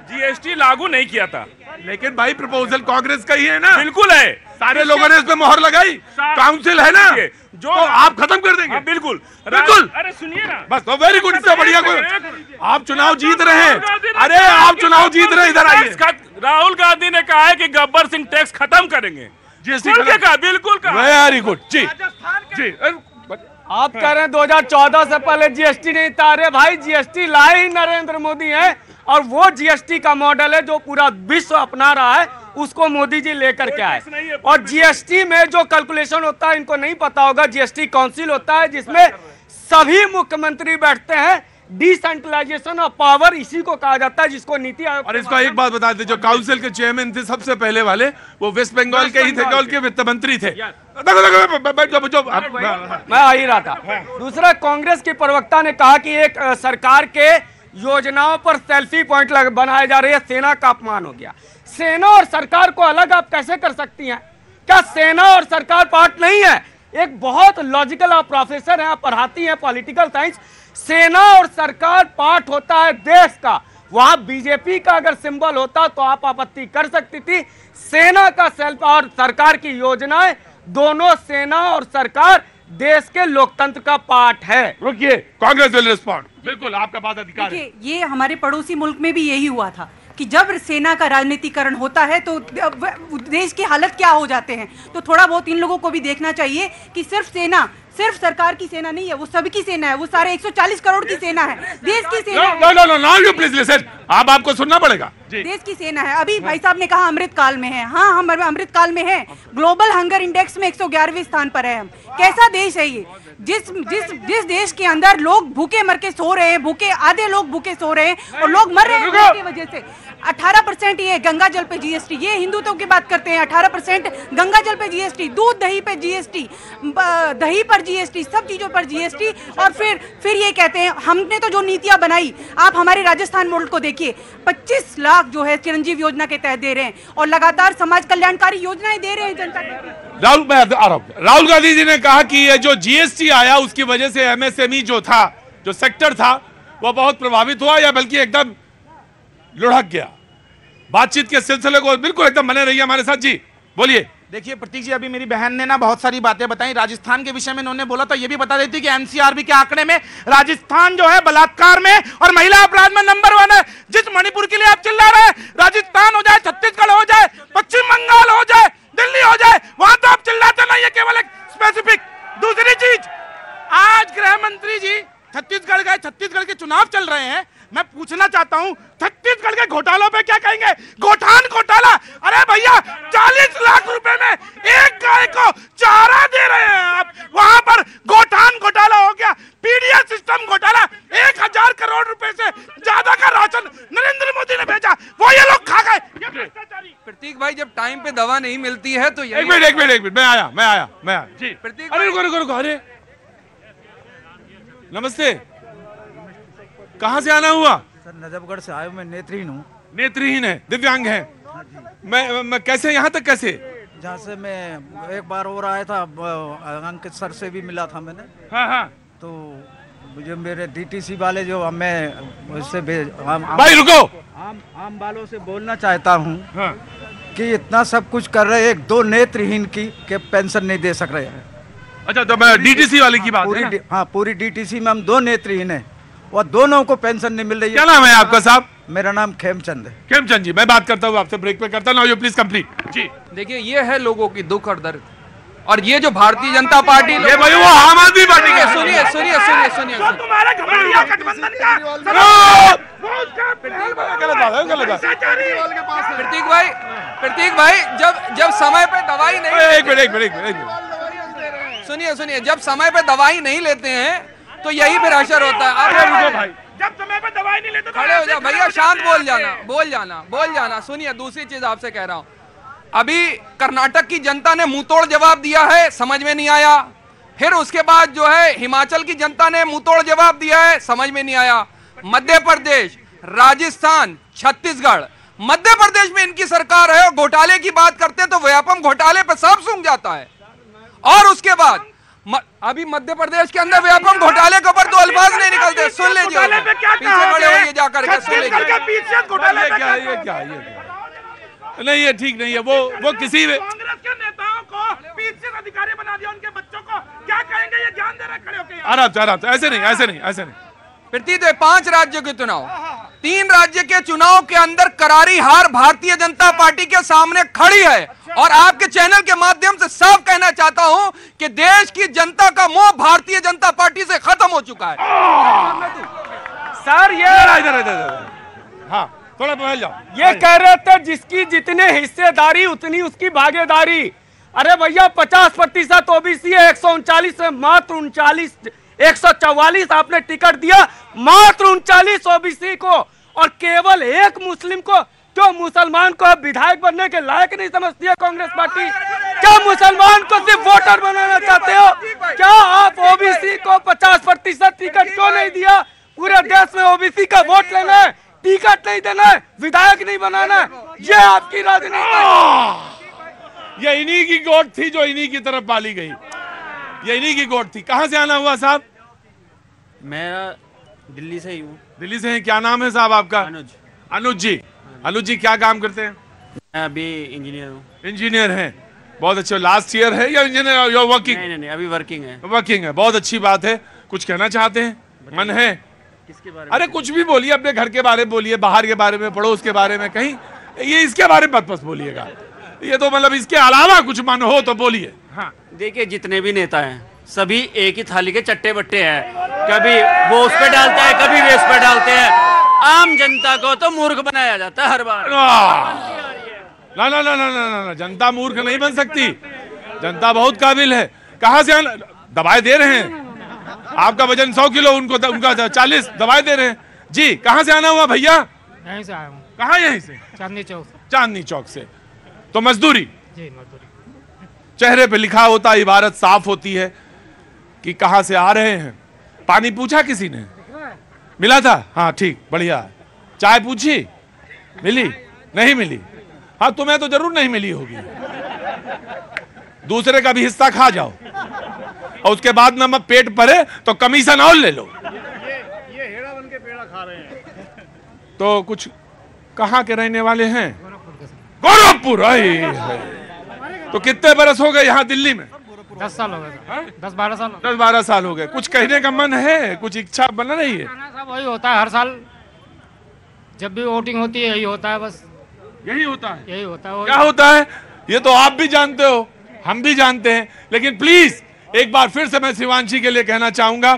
जीएसटी लागू नहीं किया था, लेकिन भाई प्रपोजल कांग्रेस का ही है ना। बिल्कुल है, सारे लोगों ने इस पे मोहर लगाई, काउंसिल है ना, जो तो आप खत्म कर देंगे। बिल्कुल। अरे सुनिए ना बस, तो वेरी गुड, इससे बढ़िया कोई। आप चुनाव जीत रहे हैं, अरे आप चुनाव जीत रहे हैं, इधर आइए। राहुल गांधी ने कहा है कि गब्बर सिंह टैक्स खत्म करेंगे, जीएसटी का बिल्कुल कहा। वेरी गुड जी जी। आप कह रहे हैं 2014 से पहले जीएसटी नहीं था। अरे भाई, जीएसटी लाए ही नरेंद्र मोदी है, और वो जीएसटी का मॉडल है जो पूरा विश्व अपना रहा है, उसको मोदी जी लेकर के आए। और जीएसटी में जो कैलकुलेशन होता है, इनको नहीं पता होगा, जीएसटी काउंसिल होता है जिसमें सभी मुख्यमंत्री बैठते हैं। डिसेंट्रलाइजेशन ऑफ पावर इसी को कहा जाता है, जिसको नीति आयोग। और इसका एक बात बता दें, जो काउंसिल के चेयरमैन थे सबसे पहले वाले, वो वेस्ट बंगाल के ही थे, केवल के वित्त मंत्री थे। मैं आ ही रहा था। दूसरा, कांग्रेस के प्रवक्ता ने कहा कि एक सरकार के योजनाओं पर सेल्फी पॉइंट बनाए जा रहे हैं, सेना का अपमान हो गया। सेना और सरकार को अलग आप कैसे कर सकती हैं? क्या सेना और सरकार पार्ट नहीं है? एक बहुत लॉजिकल, आप प्रोफेसर हैं, आप पढ़ाती हैं पॉलिटिकल साइंस। सेना और सरकार पार्ट होता है देश का। वहां बीजेपी का अगर सिंबल होता तो आप आपत्ति कर सकती थी। सेना का सेल्फ और सरकार की योजनाएं, दोनों सेना और सरकार देश के लोकतंत्र का पार्ट है। रुकिए, कांग्रेस विल रिस्पॉन्ड। बिल्कुल, आपका बात अधिकार है। ये हमारे पड़ोसी मुल्क में भी यही हुआ था कि जब सेना का राजनीतिकरण होता है तो देश की हालत क्या हो जाते हैं। तो थोड़ा बहुत इन लोगों को भी देखना चाहिए कि सिर्फ सरकार की सेना नहीं है, वो सबकी सेना है, वो सारे 140 करोड़ की सेना है, देश की सेना है। नो, यू प्लीज लिसन, आपको सुनना पड़ेगा। देश की सेना है। अभी भाई साहब ने कहा अमृत काल में है। हाँ, हम अमृत काल में हैं। ग्लोबल हंगर इंडेक्स में 111वें स्थान पर है हम। कैसा देश है ये? जिस देश के अंदर लोग भूखे मर के सो रहे हैं, आधे लोग भूखे सो रहे हैं और लोग मर रहे हैं इसकी वजह से। 18% ये गंगा जल पे जीएसटी, ये हिंदुत्व की बात करते हैं। 18% गंगा जल पे जीएसटी, दूध दही पे जीएसटी, दही पर जीएसटी, सब चीजों पर जीएसटी। और फिर ये कहते हैं हमने तो जो नीतियां बनाई, आप हमारे राजस्थान मॉडल को देखिए, 25 लाख जो है चिरंजीव योजना के तहत दे रहे हैं, और लगातार समाज कल्याणकारी योजनाएं दे रहे हैं जनता को। राहुल गांधी जी ने कहा कि ये जो जीएसटी आया उसकी वजह से एमएसएमई जो सेक्टर था वो बहुत प्रभावित हुआ, या बल्कि एकदम लुढ़क गया। बातचीत के सिलसिले को बिल्कुल एकदम बने रहिए हमारे साथ जी, बोलिए। देखिए प्रतीक जी, अभी मेरी बहन ने ना बहुत सारी बातें बताई राजस्थान के विषय में। उन्होंने बोला तो ये भी बता देती कि एनसीआरबी के आंकड़े में राजस्थान जो है बलात्कार में और महिला अपराध में नंबर 1 है। जिस मणिपुर के लिए आप चिल्ला रहे हैं, राजस्थान हो जाए, छत्तीसगढ़ हो जाए, पश्चिम बंगाल हो जाए, दिल्ली हो जाए, वहां तो आप चिल्लाते नहीं है, केवल एक स्पेसिफिक। दूसरी चीज, आज गृह मंत्री जी छत्तीसगढ़ गए, छत्तीसगढ़ के चुनाव चल रहे हैं। मैं पूछना चाहता हूं, छत्तीसगढ़ के घोटालों पे क्या कहेंगे? गोठान घोटाला, अरे भैया 40 लाख रुपए में एक गाय को चारा दे रहे हैं आप, वहां पर गोठान घोटाला हो गया। पीडीएस सिस्टम घोटाला, 1000 करोड़ रुपए से ज्यादा का राशन नरेंद्र मोदी ने भेजा, वो ये लोग खा गए। प्रतीक भाई, जब टाइम पे दवा नहीं मिलती है तो एक मिनट, मैं आया जी। प्रतीक, अरे रुको, अरे नमस्ते, कहाँ से आना हुआ? सर नजफगढ़ से आया हूँ, मैं नेत्रहीन हूँ। नेत्रहीन है, दिव्यांग है। मैं कैसे यहाँ तक कैसे? जहाँ से मैं एक बार और आया था, अंकित सर से भी मिला था मैंने। हाँ। तो मुझे मेरे डीटीसी वाले जो मैं उससे भाई रुको, आम वालों से बोलना चाहता हूँ कि इतना सब कुछ कर रहे, 1-2 नेत्रहीन की के पेंशन नहीं दे सक रहे हैं। अच्छा, तो मैं डीटीसी वाली की बात है ना? हाँ, पूरी डीटीसी में हम 2 नेत्रहीन हैं और दोनों को पेंशन नहीं मिल रही है। क्या नाम है आपका साहब? मेरा नाम खेमचंद है। खेमचंद जी, मैं बात करता हूँ आपसे, ब्रेक पे करता हूँ। प्लीज कंप्लीट जी। देखिए, ये है लोगों की दुख और दर्द, और ये जो भारतीय जनता पार्टी, ये भाई वो आम आदमी पार्टी के, सुनिए सुनिए सुनिए सुनिए, तुम्हारा घमंडिया गठबंधन का प्रतीक भाई, जब समय पे दवाई नहीं, एक मिनट सुनिए सुनिए, जब समय पे दवाई नहीं लेते हैं तो यही फिर असर होता है। आप भाई, जब समय पे दवाई नहीं लेते खड़े हो जाओ भैया, शांत बोल जाना। सुनिए, दूसरी चीज आपसे कह रहा हूँ, अभी कर्नाटक की जनता ने मुंहतोड़ जवाब दिया है, समझ में नहीं आया। फिर उसके बाद जो है हिमाचल की जनता ने मुंहतोड़ जवाब दिया है, समझ में नहीं आया। मध्य प्रदेश, राजस्थान, छत्तीसगढ़, मध्य प्रदेश में इनकी सरकार है और घोटाले की बात करते हैं तो व्यापम घोटाले पे सब सूंघ जाता है। और उसके बाद अभी मध्य प्रदेश के अंदर व्यापम घोटाले के ऊपर 2 अल्फाज नहीं निकलते। सुन लीजिए, पीछे खड़े होइए जाकर के, सुन लीजिए। नहीं, ये ठीक नहीं है। वो किसी कांग्रेस के नेताओं को पीछे अधिकारी बना दिया, उनके बच्चों को क्या कहेंगे, ये ज्ञान दे रहे खड़े होकर। आराम से, ऐसे नहीं। प्रतीक, 5 राज्यों के चुनाव, 3 राज्य के चुनाव के अंदर करारी हार भारतीय जनता पार्टी के सामने खड़ी है। और आपके चैनल के माध्यम से साफ कहना चाहता हूं कि देश की जनता का मोह भारतीय जनता पार्टी से खत्म हो चुका है। सर, ये हाँ, थोड़ा बैठ जाओ। ये कह रहे थे जिसकी जितने हिस्सेदारी उतनी उसकी भागीदारी। अरे भैया, 50% ओबीसी है, 139 से मात्र 144 आपने टिकट दिया, मात्र 39 ओबीसी को, और केवल 1 मुस्लिम को। क्यों मुसलमान को विधायक बनने के लायक नहीं समझती है कांग्रेस पार्टी? क्या मुसलमान को सिर्फ वोटर बनाना चाहते हो? क्या आप ओबीसी को 50% टिकट क्यों नहीं दिया? पूरे देश में ओबीसी का वोट लेना है, टिकट नहीं देना है, विधायक नहीं बनाना है, ये आपकी राजनीति है। ये इन्हीं की गोट थी जो इन्हीं की तरफ पाली गई, ये इन्हीं की गोट थी। कहां से आना हुआ साहब? मैं दिल्ली से ही हूँ। दिल्ली से हैं? क्या नाम है साहब आपका? अनुज जी, क्या काम करते हैं? मैं अभी इंजीनियर हूँ। इंजीनियर हैं, बहुत अच्छे। लास्ट ईयर है या इंजीनियर या वर्किंग? नहीं, अभी वर्किंग है। वर्किंग है, बहुत अच्छी बात है। कुछ कहना चाहते हैं? मन है? किसके बारे में? अरे कुछ भी बोलिए, अपने घर के बारे में बोलिए, बाहर के बारे में, पड़ोस के बारे में, कहीं ये इसके बारे में बस बोलिएगा। ये तो मतलब इसके अलावा कुछ मन हो तो बोलिए। हाँ, देखिए, जितने भी नेता हैं सभी एक ही थाली के चट्टे बट्टे हैं। कभी वो उस पे डालता है, कभी वे उस पे डालते हैं। आम जनता को तो मूर्ख बनाया जाता है हर बार। ना, जनता मूर्ख नहीं बन सकती, जनता बहुत काबिल है। कहां से दवाई दे रहे हैं? आपका वजन 100 किलो, उनका 40, दवाई दे रहे हैं जी। कहां से आना हुआ भैया? यहीं से आया हूँ। कहां? यहीं से, चांदनी चौक से। तो मजदूरी? जी, मजदूरी। चेहरे पे लिखा होता, इबारत साफ होती है कि कहां से आ रहे हैं। पानी पूछा किसी ने? मिला था? हाँ, ठीक, बढ़िया। चाय पूछी? मिली? नहीं मिली? हाँ, तुम्हें तो जरूर नहीं मिली होगी। दूसरे का भी हिस्सा खा जाओ और उसके बाद ना मत पेट भरे तो कमीशन और ले लो। ये हेड़ा बन के पेड़ा खा रहे हैं। तो कुछ कहाँ के रहने वाले हैं? गोरखपुर। तो कितने बरस हो गए यहाँ दिल्ली में? 10 साल हो गए। 10-12 साल। 10-12 साल हो गए। कुछ कहने का मन है? कुछ इच्छा बना रही है? सब वही होता है हर साल, जब भी वोटिंग होती है यही होता है, बस यही होता है। यही होता है। क्या होता है ये तो आप भी जानते हो, हम भी जानते हैं, लेकिन प्लीज एक बार फिर से मैं शिवांशी के लिए कहना चाहूंगा।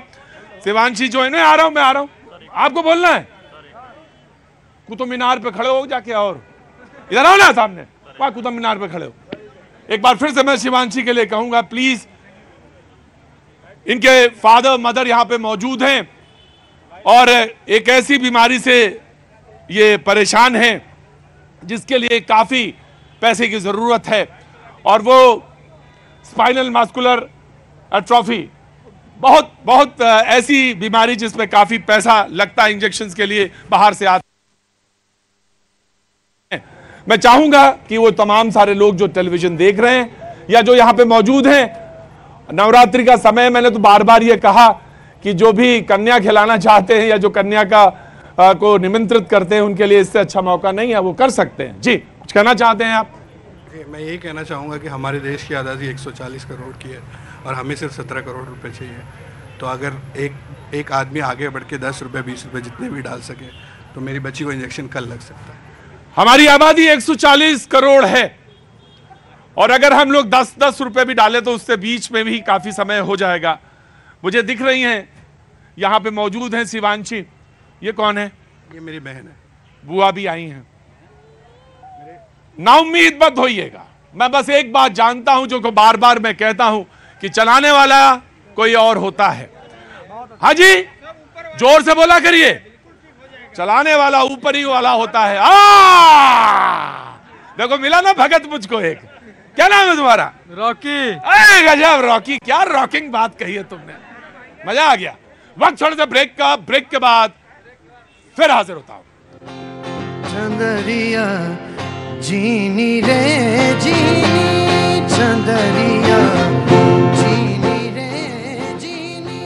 शिवांशी जो है ना, आ रहा हूं, मैं आ रहा हूं। आपको बोलना है? कुतुब मीनार पे खड़े हो जाके, और इधर आओ ना सामने, वहां कुतुब मीनार पे खड़े हो। एक बार फिर से मैं शिवांशी के लिए कहूंगा, प्लीज, इनके फादर मदर यहाँ पे मौजूद हैं और एक ऐसी बीमारी से ये परेशान हैं जिसके लिए काफी पैसे की जरूरत है, और वो स्पाइनल मस्कुलर एट्रोफी, बहुत ऐसी बीमारी जिसमें काफी पैसा लगता है इंजेक्शंस के लिए, बाहर से आते। मैं चाहूंगा कि वो तमाम सारे लोग जो टेलीविजन देख रहे हैं या जो यहाँ पे मौजूद हैं, नवरात्रि का समय, मैंने तो बार बार ये कहा कि जो भी कन्या खिलाना चाहते हैं या जो कन्या को निमंत्रित करते हैं, उनके लिए इससे अच्छा मौका नहीं है, वो कर सकते हैं। जी, कुछ कहना चाहते हैं आप? मैं यही कहना चाहूँगा कि हमारे देश की आज़ादी 140 करोड़ की है और हमें सिर्फ 17 करोड़ रुपए चाहिए। तो अगर एक आदमी आगे बढ़ के 10 रुपये 20 रुपये जितने भी डाल सके तो मेरी बच्ची को इंजेक्शन कल लग सकता है। हमारी आबादी 140 करोड़ है और अगर हम लोग 10-10 रुपए भी डालें तो उससे बीच में भी काफी समय हो जाएगा। मुझे दिख रही हैं, यहाँ पे मौजूद हैं शिवांशी। ये कौन है? ये मेरी बहन है। बुआ भी आई हैं। ना उम्मीद मत होइएगा, मैं बस एक बात जानता हूं जो को बार बार मैं कहता हूं कि चलाने वाला कोई और होता है। हाँ जी, जोर से बोला करिए, चलाने वाला ऊपर ही वाला होता है। देखो मिला ना भगत मुझको एक। क्या नाम है तुम्हारा? रॉकी। अरे गजब रॉकी, क्या रॉकिंग बात कही है तुमने, मजा आ गया। वक्त थोड़े से ब्रेक का, ब्रेक के बाद फिर हाजिर होता हूं। चंदरिया जीनी रे जीनी, चंदरिया जीनी रे जीनी।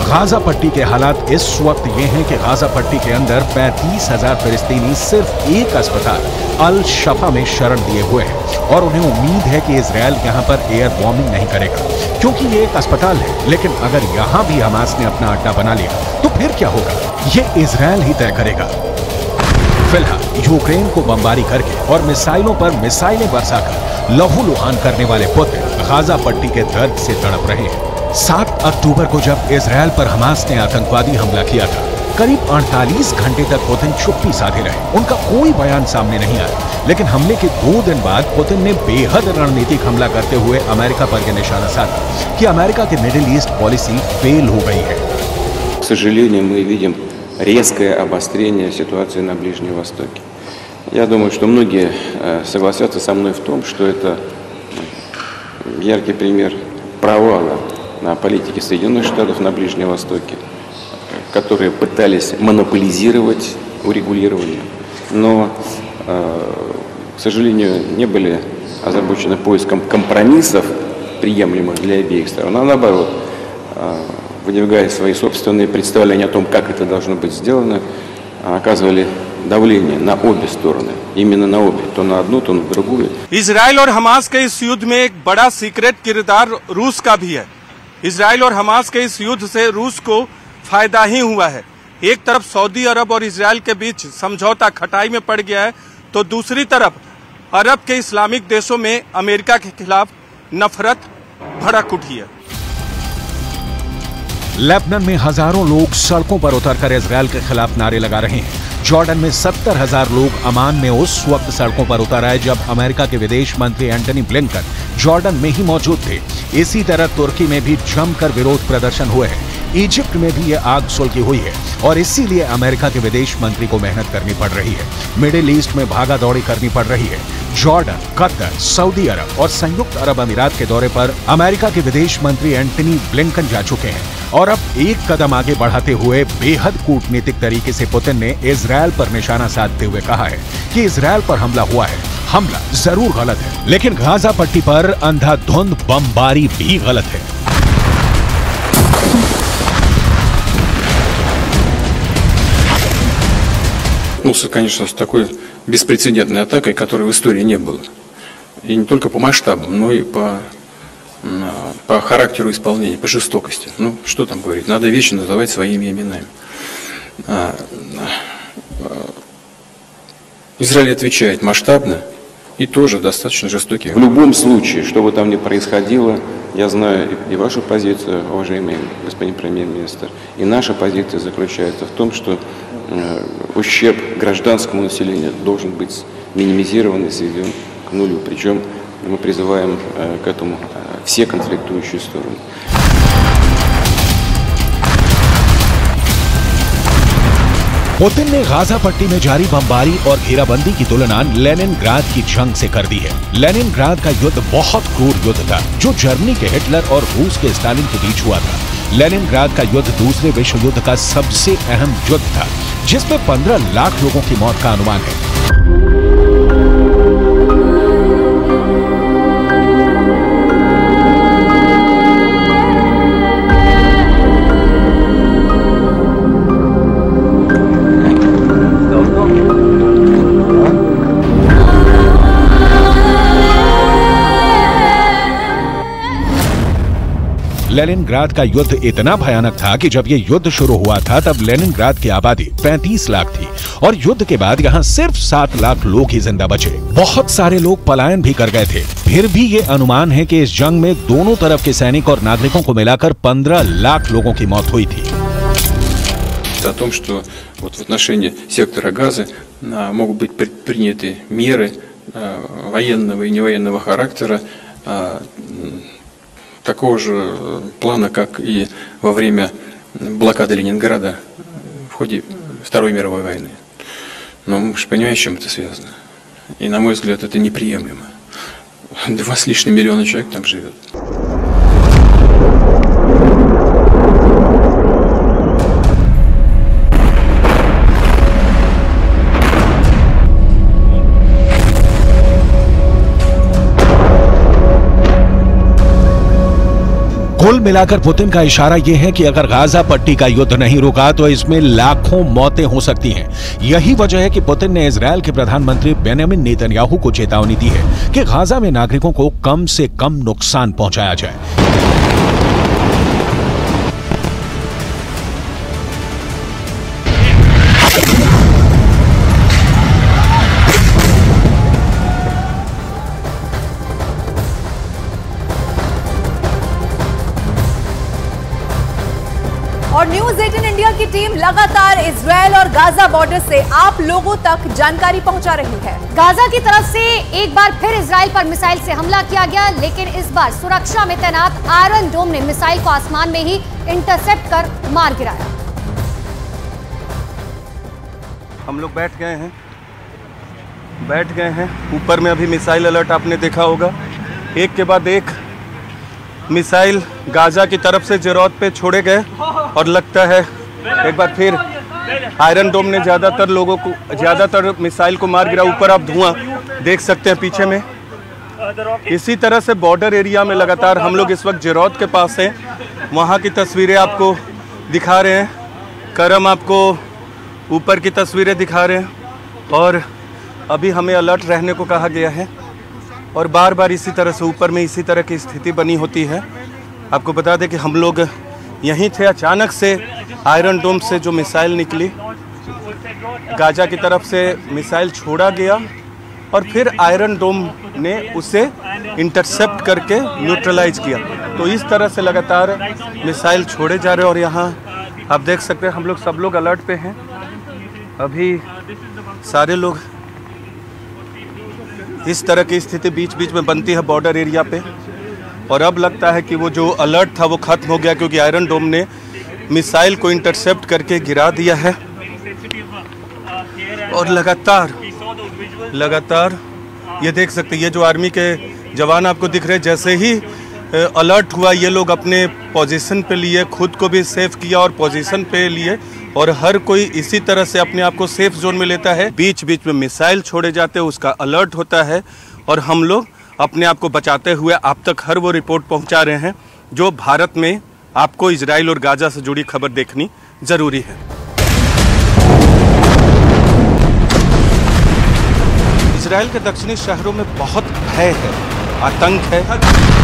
गाजा पट्टी के हालात इस वक्त ये हैं कि गाजा पट्टी के अंदर 35,000 फिलिस्तीनी सिर्फ एक अस्पताल अल शफा में शरण लिए हुए हैं और उन्हें उम्मीद है कि इजरायल यहां पर एयर बॉम्बिंग नहीं करेगा क्योंकि ये एक अस्पताल है। लेकिन अगर यहां भी हमास ने अपना अड्डा बना लिया तो फिर क्या होगा, ये इजरायल ही तय करेगा। फिलहाल यूक्रेन को बमबारी करके और मिसाइलों पर मिसाइलें बरसाकर लहूलुहान करने वाले पुतिन गाजा पट्टी के दर्द से तड़प रहे हैं। 7 अक्टूबर को जब इजरायल पर हमास ने आतंकवादी हमला किया था, करीब 48 घंटे तक पुतिन चुप्पी साधे रहे, उनका कोई बयान सामने नहीं आया। लेकिन हमले के 2 दिन बाद पुतिन ने बेहद रणनीतिक हमला करते हुए अमेरिका पर यह निशाना साधा कि अमेरिका की मिडिल ईस्ट पॉलिसी फेल हो गई है। К сожалению, мы видим резкое обострение ситуации на Ближнем Востоке. Я думаю, что многие согласятся со мной в том, что это яркий пример провала на политике Соединенных Штатов на Ближнем Востоке, которые пытались монополизировать урегулирование, но, к сожалению, не были озабочены поиском компромиссов, приемлемых для обеих сторон, а наоборот, выдвигая свои собственные представления о том, как это должно быть сделано, оказывали давление на обе стороны, именно на обе, то на одну, то на другую. इजराइल और हमास के इस युद्ध में एक बड़ा सीक्रेट किरदार रूस का भी है। इजराइल और हमास के इस युद्ध से रूस को फायदा ही हुआ है। एक तरफ सऊदी अरब और इजराइल के बीच समझौता खटाई में पड़ गया है, तो दूसरी तरफ अरब के इस्लामिक देशों में अमेरिका के खिलाफ नफरत भड़क उठी है। लेबनान में हजारों लोग सड़कों पर उतरकर इजरायल के खिलाफ नारे लगा रहे हैं। जॉर्डन में 70,000 लोग अमान में उस वक्त सड़कों पर उतर आए जब अमेरिका के विदेश मंत्री एंटनी ब्लिंकन जॉर्डन में ही मौजूद थे। इसी तरह तुर्की में भी जमकर विरोध प्रदर्शन हुए हैं। इजिप्ट में भी ये आग सुलगी हुई है और इसीलिए अमेरिका के विदेश मंत्री को मेहनत करनी पड़ रही है। मिडिल ईस्ट में भागा दौड़ी करनी पड़ रही है। जॉर्डन, कतर, सऊदी अरब और संयुक्त अरब अमीरात के दौरे पर अमेरिका के विदेश मंत्री एंटनी ब्लिंकन जा चुके हैं और अब एक कदम आगे बढ़ाते हुए बेहद कूटनीतिक तरीके से पुतिन ने इजरायल पर निशाना साधते हुए कहा है कि इजरायल पर हमला हुआ है, हमला जरूर गलत है, लेकिन गाजा पट्टी पर अंधाधुंध बमबारी भी गलत है। Конечно, с такой беспрецедентной атакой, которой в истории не было. И не только по масштабам, но и по характеру исполнения, по жестокости. Ну, что там говорить, надо вещи называть своими именами. Израиль отвечает масштабно и тоже достаточно жестокий. В любом случае, что бы там ни происходило, я знаю и вашу позицию, уважаемый господин премьер-министр, и наша позиция заключается в том, что ущерб гражданскому населению должен быть минимизирован и сведен к нулю. Причем мы призываем к этому все конфликтующие стороны. पुतिन ने गाजा पट्टी में जारी बमबारी और घेराबंदी की तुलना लेनिनग्राद की जंग से कर दी है। लेनिनग्राद का युद्ध बहुत क्रूर युद्ध था जो जर्मनी के हिटलर और रूस के स्टालिन के बीच हुआ था। लेनिनग्राद का युद्ध दूसरे विश्व युद्ध का सबसे अहम युद्ध था जिसमें 15 लाख लोगों की मौत का अनुमान है। लेनिनग्राद का युद्ध इतना भयानक था कि जब ये युद्ध शुरू हुआ था तब लेनिनग्राद की आबादी 35 लाख थी और युद्ध के बाद यहाँ सिर्फ 7 लाख लोग ही जिंदा बचे। बहुत सारे लोग पलायन भी कर गए थे। फिर भी ये अनुमान है कि इस जंग में दोनों तरफ के सैनिक और नागरिकों को मिलाकर 15 लाख लोगों की मौत हुई थी। О том, что вот в отношении сектора Газа могут быть предприняты меры военного и невоенного характера такого же плана, как и во время блокады Ленинграда в ходе Второй мировой войны. Но мы же понимаем, с чем это связано. И, на мой взгляд, это неприемлемо. 2 с лишним миллиона человек там живет. कुल मिलाकर पुतिन का इशारा यह है कि अगर गाजा पट्टी का युद्ध नहीं रुका तो इसमें लाखों मौतें हो सकती हैं। यही वजह है कि पुतिन ने इजरायल के प्रधानमंत्री बेंजामिन नेतन्याहू को चेतावनी दी है कि गाजा में नागरिकों को कम से कम नुकसान पहुंचाया जाए। और न्यूज 18 इंडिया की टीम लगातार इजरायल और गाजा बॉर्डर से आप लोगों तक जानकारी पहुंचा रही है। गाजा की तरफ से एक बार फिर इजरायल पर मिसाइल से हमला किया गया, लेकिन इस बार सुरक्षा में तैनात आयरन डोम ने मिसाइल को आसमान में ही इंटरसेप्ट कर मार गिराया। हम लोग बैठ गए हैं ऊपर में। अभी मिसाइल अलर्ट आपने देखा होगा, एक के बाद एक मिसाइल गाजा की तरफ से जेरोत पे छोड़े गए और लगता है एक बार फिर आयरन डोम ने ज़्यादातर मिसाइल को मार गिरा। ऊपर आप धुआं देख सकते हैं पीछे में। इसी तरह से बॉर्डर एरिया में लगातार हम लोग इस वक्त जेरोत के पास हैं, वहाँ की तस्वीरें आपको दिखा रहे हैं। करम आपको ऊपर की तस्वीरें दिखा रहे हैं और अभी हमें अलर्ट रहने को कहा गया है और बार बार इसी तरह से ऊपर में इसी तरह की स्थिति बनी होती है। आपको बता दें कि हम लोग यहीं थे, अचानक से आयरन डोम से जो मिसाइल निकली, गाजा की तरफ से मिसाइल छोड़ा गया और फिर आयरन डोम ने उसे इंटरसेप्ट करके न्यूट्रलाइज किया। तो इस तरह से लगातार मिसाइल छोड़े जा रहे हैं और यहाँ आप देख सकते हैं हम लोग सब लोग अलर्ट पे हैं। अभी सारे लोग, इस तरह की स्थिति बीच बीच में बनती है बॉर्डर एरिया पे और अब लगता है कि वो जो अलर्ट था वो खत्म हो गया, क्योंकि आयरन डोम ने मिसाइल को इंटरसेप्ट करके गिरा दिया है और लगातार ये देख सकते हैं, ये जो आर्मी के जवान आपको दिख रहे हैं, जैसे ही अलर्ट हुआ ये लोग अपने पोजीशन पे लिए, खुद को भी सेफ किया और पोजीशन पे लिए और हर कोई इसी तरह से अपने आप को सेफ जोन में लेता है। बीच बीच में मिसाइल छोड़े जाते हैं, उसका अलर्ट होता है और हम लोग अपने आप को बचाते हुए आप तक हर वो रिपोर्ट पहुंचा रहे हैं जो भारत में आपको इजराइल और गाजा से जुड़ी खबर देखनी जरूरी है। इजराइल के दक्षिणी शहरों में बहुत भय है, आतंक है।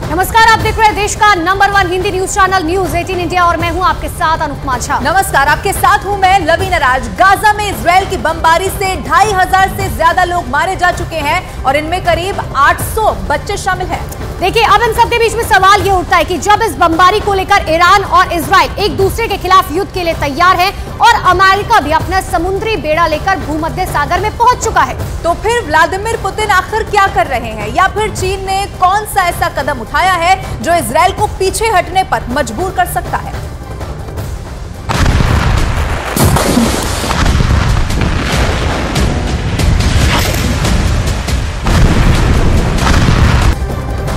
नमस्कार, आप देख रहे हैं देश का number 1 Hindi news channel news 18 India और मैं हूं आपके साथ अनुपमा झा। नमस्कार, आपके साथ हूं मैं लवीना राज। गाजा में इजराइल की बमबारी से 2500 से ज्यादा लोग मारे जा चुके हैं और इनमें करीब 800 बच्चे शामिल हैं। देखिए, अब इन सबके बीच में सवाल ये उठता है कि जब इस बमबारी को लेकर ईरान और इजराइल एक दूसरे के खिलाफ युद्ध के लिए तैयार है और अमेरिका भी अपना समुद्री बेड़ा लेकर भूमध्य सागर में पहुंच चुका है, तो फिर व्लादिमीर पुतिन आखिर क्या कर रहे हैं, या फिर चीन ने कौन सा ऐसा कदम उठाया है जो इजराइल को पीछे हटने पर मजबूर कर सकता है?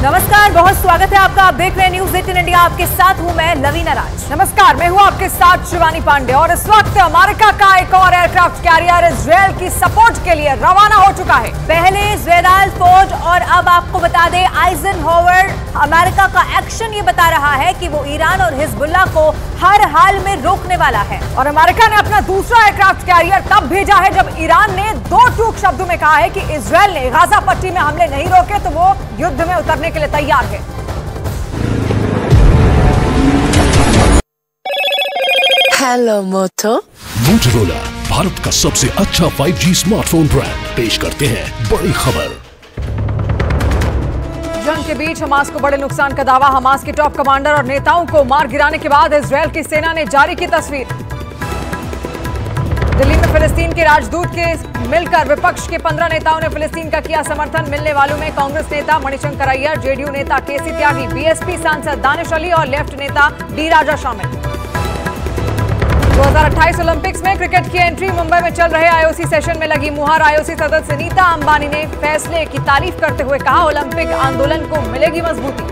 नमस्कार, नमस्कार, बहुत स्वागत है आपका। आप देख रहे हैं न्यूज 18 इंडिया। आपके साथ हूं मैं लवीना राज। नमस्कार, मैं हूं आपके साथ शिवानी पांडे। और इस वक्त अमेरिका का एक और एयरक्राफ्ट कैरियर इजरायल की सपोर्ट के लिए रवाना हो चुका है। पहले जेराल्ड फोर्ड और अब आपको बता दें आइजनहोवर। अमेरिका का एक्शन ये बता रहा है कि वो ईरान और हिजबुल्लाह को हर हाल में रोकने वाला है। और अमेरिका ने अपना दूसरा एयरक्राफ्ट कैरियर तब भेजा है जब ईरान ने 2 टूक शब्दों में कहा है कि इजरायल ने गाजा पट्टी में हमले नहीं रोके तो वो युद्ध में उतरने के लिए तैयार है। हेलो मोटो। मोटोरोला भारत का सबसे अच्छा 5G स्मार्टफोन ब्रांड पेश करते हैं बड़ी खबर। जंग के बीच हमास को बड़े नुकसान का दावा। हमास के टॉप कमांडर और नेताओं को मार गिराने के बाद इजरायल की सेना ने जारी की तस्वीर। दिल्ली में फिलिस्तीन के राजदूत के मिलकर विपक्ष के 15 नेताओं ने फिलिस्तीन का किया समर्थन। मिलने वालों में कांग्रेस नेता मणिशंकर अय्यर, जेडीयू नेता केसी त्यागी, बीएसपी सांसद दानिश अली और लेफ्ट नेता डी राजा शामिल। 2028 ओलंपिक्स में क्रिकेट की एंट्री। मुंबई में चल रहे आईओसी सेशन में लगी मुहर। आईओसी सदस्य नीता अंबानी ने फैसले की तारीफ करते हुए कहा, ओलंपिक आंदोलन को मिलेगी मजबूती।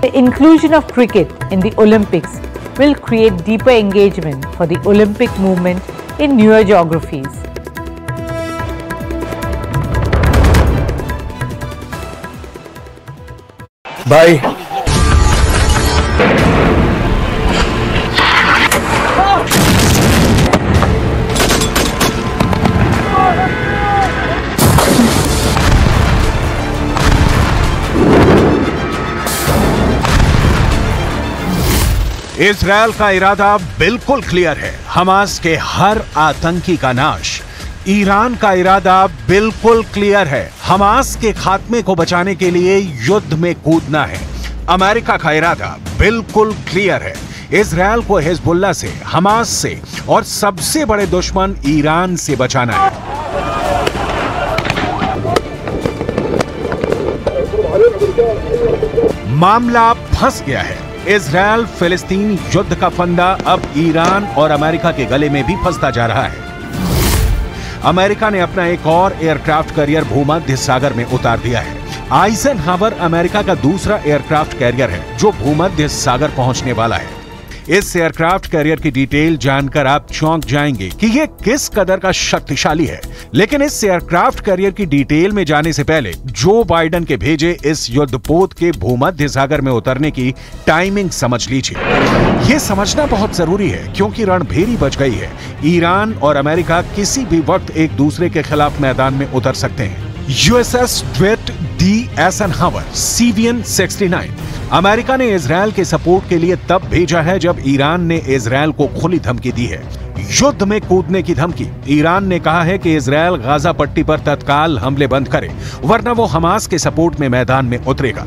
The inclusion of cricket in the Olympics will create deeper engagement for the Olympic movement in newer geographies. Bye. Israel का इरादा बिल्कुल क्लियर है, हमास के हर आतंकी का नाश। ईरान का इरादा बिल्कुल क्लियर है, हमास के खात्मे को बचाने के लिए युद्ध में कूदना है। अमेरिका का इरादा बिल्कुल क्लियर है, इजरायल को हिजबुल्लाह से, हमास से और सबसे बड़े दुश्मन ईरान से बचाना है। मामला फंस गया है। इजरायल फिलिस्तीन युद्ध का फंदा अब ईरान और अमेरिका के गले में भी फंसता जा रहा है। अमेरिका ने अपना एक और एयरक्राफ्ट कैरियर भूमध्य सागर में उतार दिया है। आइजनहावर अमेरिका का दूसरा एयरक्राफ्ट कैरियर है जो भूमध्य सागर पहुंचने वाला है। इस एयरक्राफ्ट कैरियर की डिटेल जानकर आप चौंक जाएंगे कि यह किस कदर का शक्तिशाली है। लेकिन इस एयरक्राफ्ट कैरियर की डिटेल में जाने से पहले जो बाइडेन के भेजे इस युद्धपोत के भूमध्य सागर में उतरने की टाइमिंग समझ लीजिए। यह समझना बहुत जरूरी है क्योंकि रणभेरी बच गई है। ईरान और अमेरिका किसी भी वक्त एक दूसरे के खिलाफ मैदान में उतर सकते हैं। यूएसएस ड्वेट डी एइजनहावर CVN 69 अमेरिका ने इजरायल के सपोर्ट के लिए तब भेजा है जब ईरान ने इजरायल को खुली धमकी दी है, युद्ध में कूदने की धमकी। ईरान ने कहा है कि इजरायल गाजा पट्टी पर तत्काल हमले बंद करे वरना वो हमास के सपोर्ट में मैदान में उतरेगा।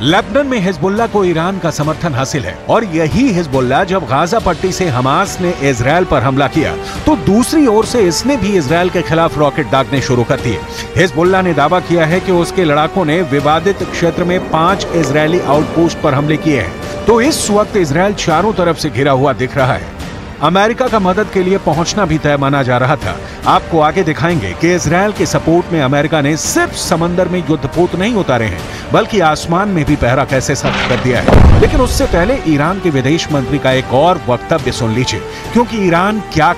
लेबनान में हिजबुल्लाह को ईरान का समर्थन हासिल है और यही हिजबुल्लाह जब गाजा पट्टी से हमास ने इजरायल पर हमला किया तो दूसरी ओर से इसने भी इजरायल के खिलाफ रॉकेट दागने शुरू कर दिए। हिजबुल्लाह ने दावा किया है कि उसके लड़ाकों ने विवादित क्षेत्र में 5 इजरायली आउटपोस्ट पर हमले किए हैं। तो इस वक्त इजरायल चारों तरफ से घिरा हुआ दिख रहा है। अमेरिका का मदद के लिए पहुंचना भी तय माना जा रहा था। आपको आगे दिखाएंगे कि इजरायल के सपोर्ट में अमेरिका ने सिर्फ समंदर में युद्धपोत नहीं उतारे हैं बल्कि आसमान में भी पहरा कैसे सख्त कर दिया है। लेकिन उससे पहले ईरान के विदेश मंत्री का एक और वक्तव्य सुन लीजिए क्योंकि ईरान क्या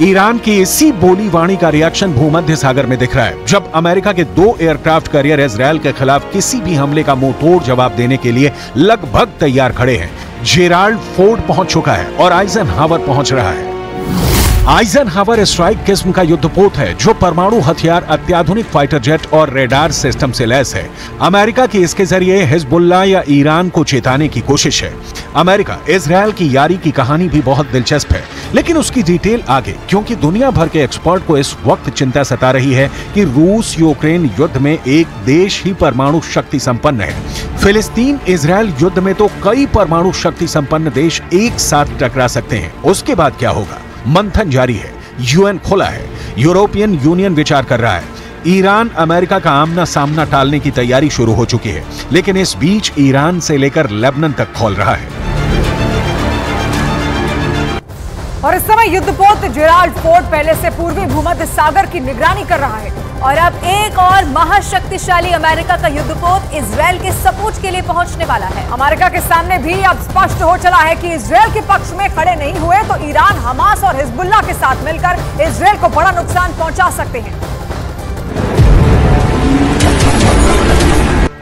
ईरान की इसी बोली वाणी का रिएक्शन भूमध्य सागर में दिख रहा है जब अमेरिका के 2 एयरक्राफ्ट कैरियर इजरायल के खिलाफ किसी भी हमले का मुंह तोड़ जवाब देने के लिए लगभग तैयार खड़े हैं। जेराल्ड फोर्ड पहुंच चुका है और आइजनहावर पहुंच रहा है। आइजनहावर स्ट्राइक किस्म का युद्धपोत है जो परमाणु हथियार, अत्याधुनिक फाइटर जेट और रेडार सिस्टम से लैस है। अमेरिका की इसके जरिए हिजबुल्लाह या ईरान को चेताने की कोशिश है। अमेरिका इजरायल की यारी की कहानी भी बहुत दिलचस्प है, लेकिन उसकी डिटेल आगे, क्योंकि दुनिया भर के एक्सपर्ट को इस वक्त चिंता सता रही है कि रूस यूक्रेन युद्ध में एक देश ही परमाणु शक्ति संपन्न है। फिलिस्तीन इजरायल युद्ध में तो कई परमाणु शक्ति संपन्न देश एक साथ टकरा सकते हैं। उसके बाद क्या होगा? मंथन जारी है, यूएन खुला है, यूरोपियन यूनियन विचार कर रहा है। ईरान अमेरिका का आमना सामना टालने की तैयारी शुरू हो चुकी है, लेकिन इस बीच ईरान से लेकर लेबनान तक खोल रहा है। और इस समय युद्धपोत जेराल्ड फोर्ड पहले से पूर्वी भूमध्य सागर की निगरानी कर रहा है और अब एक और महाशक्तिशाली अमेरिका का युद्धपोत इजरायल के सपोर्ट के लिए पहुंचने वाला है। अमेरिका के सामने भी अब स्पष्ट हो चला है कि इजरायल के पक्ष में खड़े नहीं हुए तो ईरान, हमास और हिजबुल्लाह के साथ मिलकर इजरायल को बड़ा नुकसान पहुंचा सकते हैं।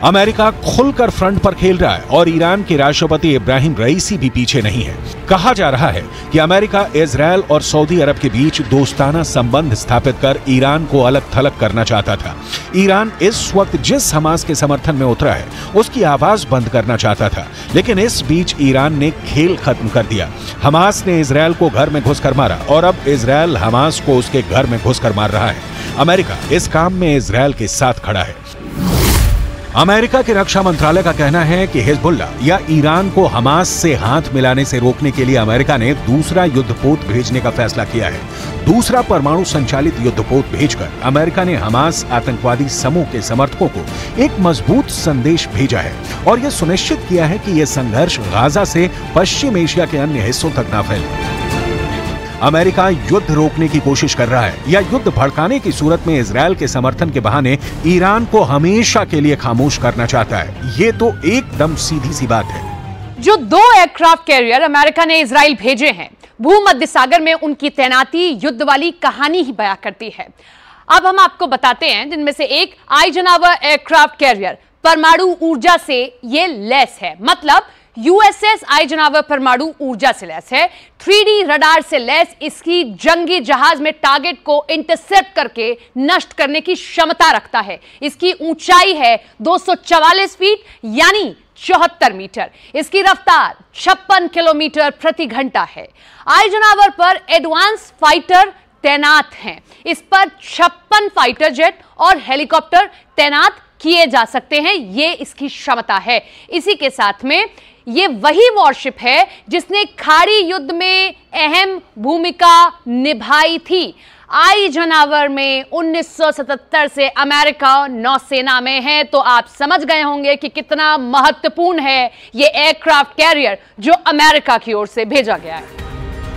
अमेरिका खुलकर फ्रंट पर खेल रहा है और ईरान के राष्ट्रपति इब्राहिम रईसी भी पीछे नहीं है। कहा जा रहा है कि अमेरिका इजरायल और सऊदी अरब के बीच दोस्ताना संबंध स्थापित कर ईरान को अलग थलग करना चाहता था। ईरान इस वक्त जिस हमास के समर्थन में उतरा है उसकी आवाज बंद करना चाहता था, लेकिन इस बीच ईरान ने खेल खत्म कर दिया। हमास ने इजरायल को घर में घुसकर मारा और अब इजरायल हमास को उसके घर में घुसकर मार रहा है। अमेरिका इस काम में इजरायल के साथ खड़ा है। अमेरिका के रक्षा मंत्रालय का कहना है कि हिजबुल्लाह या ईरान को हमास से हाथ मिलाने से रोकने के लिए अमेरिका ने दूसरा युद्धपोत भेजने का फैसला किया है। दूसरा परमाणु संचालित युद्धपोत भेजकर अमेरिका ने हमास आतंकवादी समूह के समर्थकों को एक मजबूत संदेश भेजा है और यह सुनिश्चित किया है कि यह संघर्ष गाजा से पश्चिम एशिया के अन्य हिस्सों तक न फैले। अमेरिका युद्ध रोकने की कोशिश कर रहा है या युद्ध भड़काने की सूरत में इजरायल के समर्थन के बहाने ईरान को हमेशा के लिए खामोश करना चाहता है। ये तो एकदम सीधी सी बात है। जो 2 एयरक्राफ्ट कैरियर अमेरिका ने इजराइल भेजे हैं, भूमध्य सागर में उनकी तैनाती युद्ध वाली कहानी ही बयां करती है। अब हम आपको बताते हैं जिनमें से एक आइजनहावर एयरक्राफ्ट कैरियर परमाणु ऊर्जा से ये लैस है, मतलब यूएसएस आइजनहावर परमाणु ऊर्जा से लैस है। 3D रडार से लैस इसकी जंगी जहाज में टारगेट को इंटरसेप्ट करके नष्ट करने की क्षमता रखता है। इसकी ऊंचाई है 244 फीट यानी 74 मीटर। इसकी रफ्तार 56 किलोमीटर प्रति घंटा है। आइजनहावर पर एडवांस फाइटर तैनात हैं। इस पर 56 फाइटर जेट और हेलीकॉप्टर तैनात किए जा सकते हैं। ये इसकी क्षमता है। इसी के साथ में ये वही वॉरशिप है जिसने खाड़ी युद्ध में अहम भूमिका निभाई थी। आइजनहावर में 1977 से अमेरिका नौसेना में है, तो आप समझ गए होंगे कि कितना महत्वपूर्ण है ये एयरक्राफ्ट कैरियर जो अमेरिका की ओर से भेजा गया है।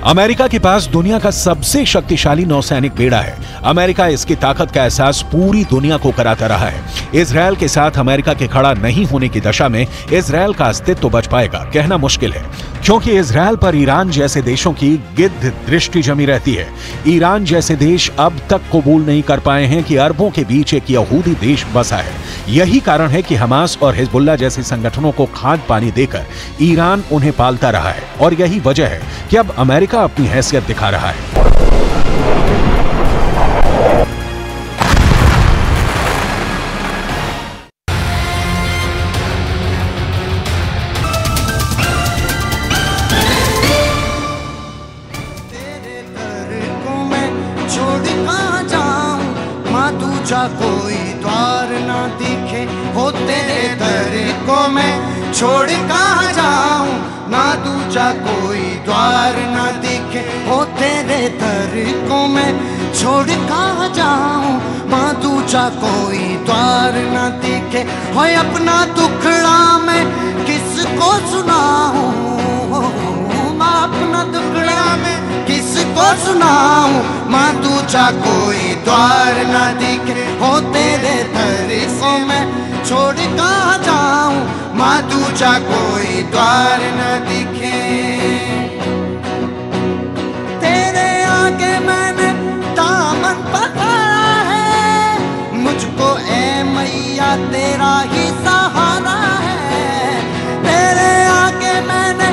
अमेरिका के पास दुनिया का सबसे शक्तिशाली नौसैनिक बेड़ा है। अमेरिका इसकी ताकत का एहसास पूरी दुनिया को कराता रहा है। इजरायल के साथ अमेरिका के खड़ा नहीं होने की दशा में इजरायल का अस्तित्व बच पाएगा कहना मुश्किल है, क्योंकि इजरायल पर ईरान जैसे देशों की गिद्ध दृष्टि जमी रहती है। ईरान जैसे देश अब तक कबूल नहीं कर पाए हैं कि अरबों के बीच एक यहूदी देश बसा है। यही कारण है कि हमास और हिजबुल्लाह जैसे संगठनों को खाद पानी देकर ईरान उन्हें पालता रहा है, और यही वजह है कि अब अमेरिका अपनी हैसियत दिखा रहा है। कोई द्वार ना दिखे हो तेरे दर को मैं छोड़ कहाँ जाऊं, ना दूजा कोई द्वार ना दिखे हो तेरे दर को मैं छोड़ कहाँ जाऊं, माँ दूजा कोई द्वार ना दिखे हो अपना दुखड़ा मैं किसको सुनाऊं, माँ अपना दुखड़ा मैं किसको सुनाऊं, माँ दूजा कोई द्वार ना दिखे हो तेरे दर को मैं छोड़ कहाँ जाऊं, माँ दूजा कोई द्वार न दिखे। तेरे आगे मैंने दामन पकड़ा है, मुझको ए मैया तेरा ही सहारा है। तेरे आगे मैंने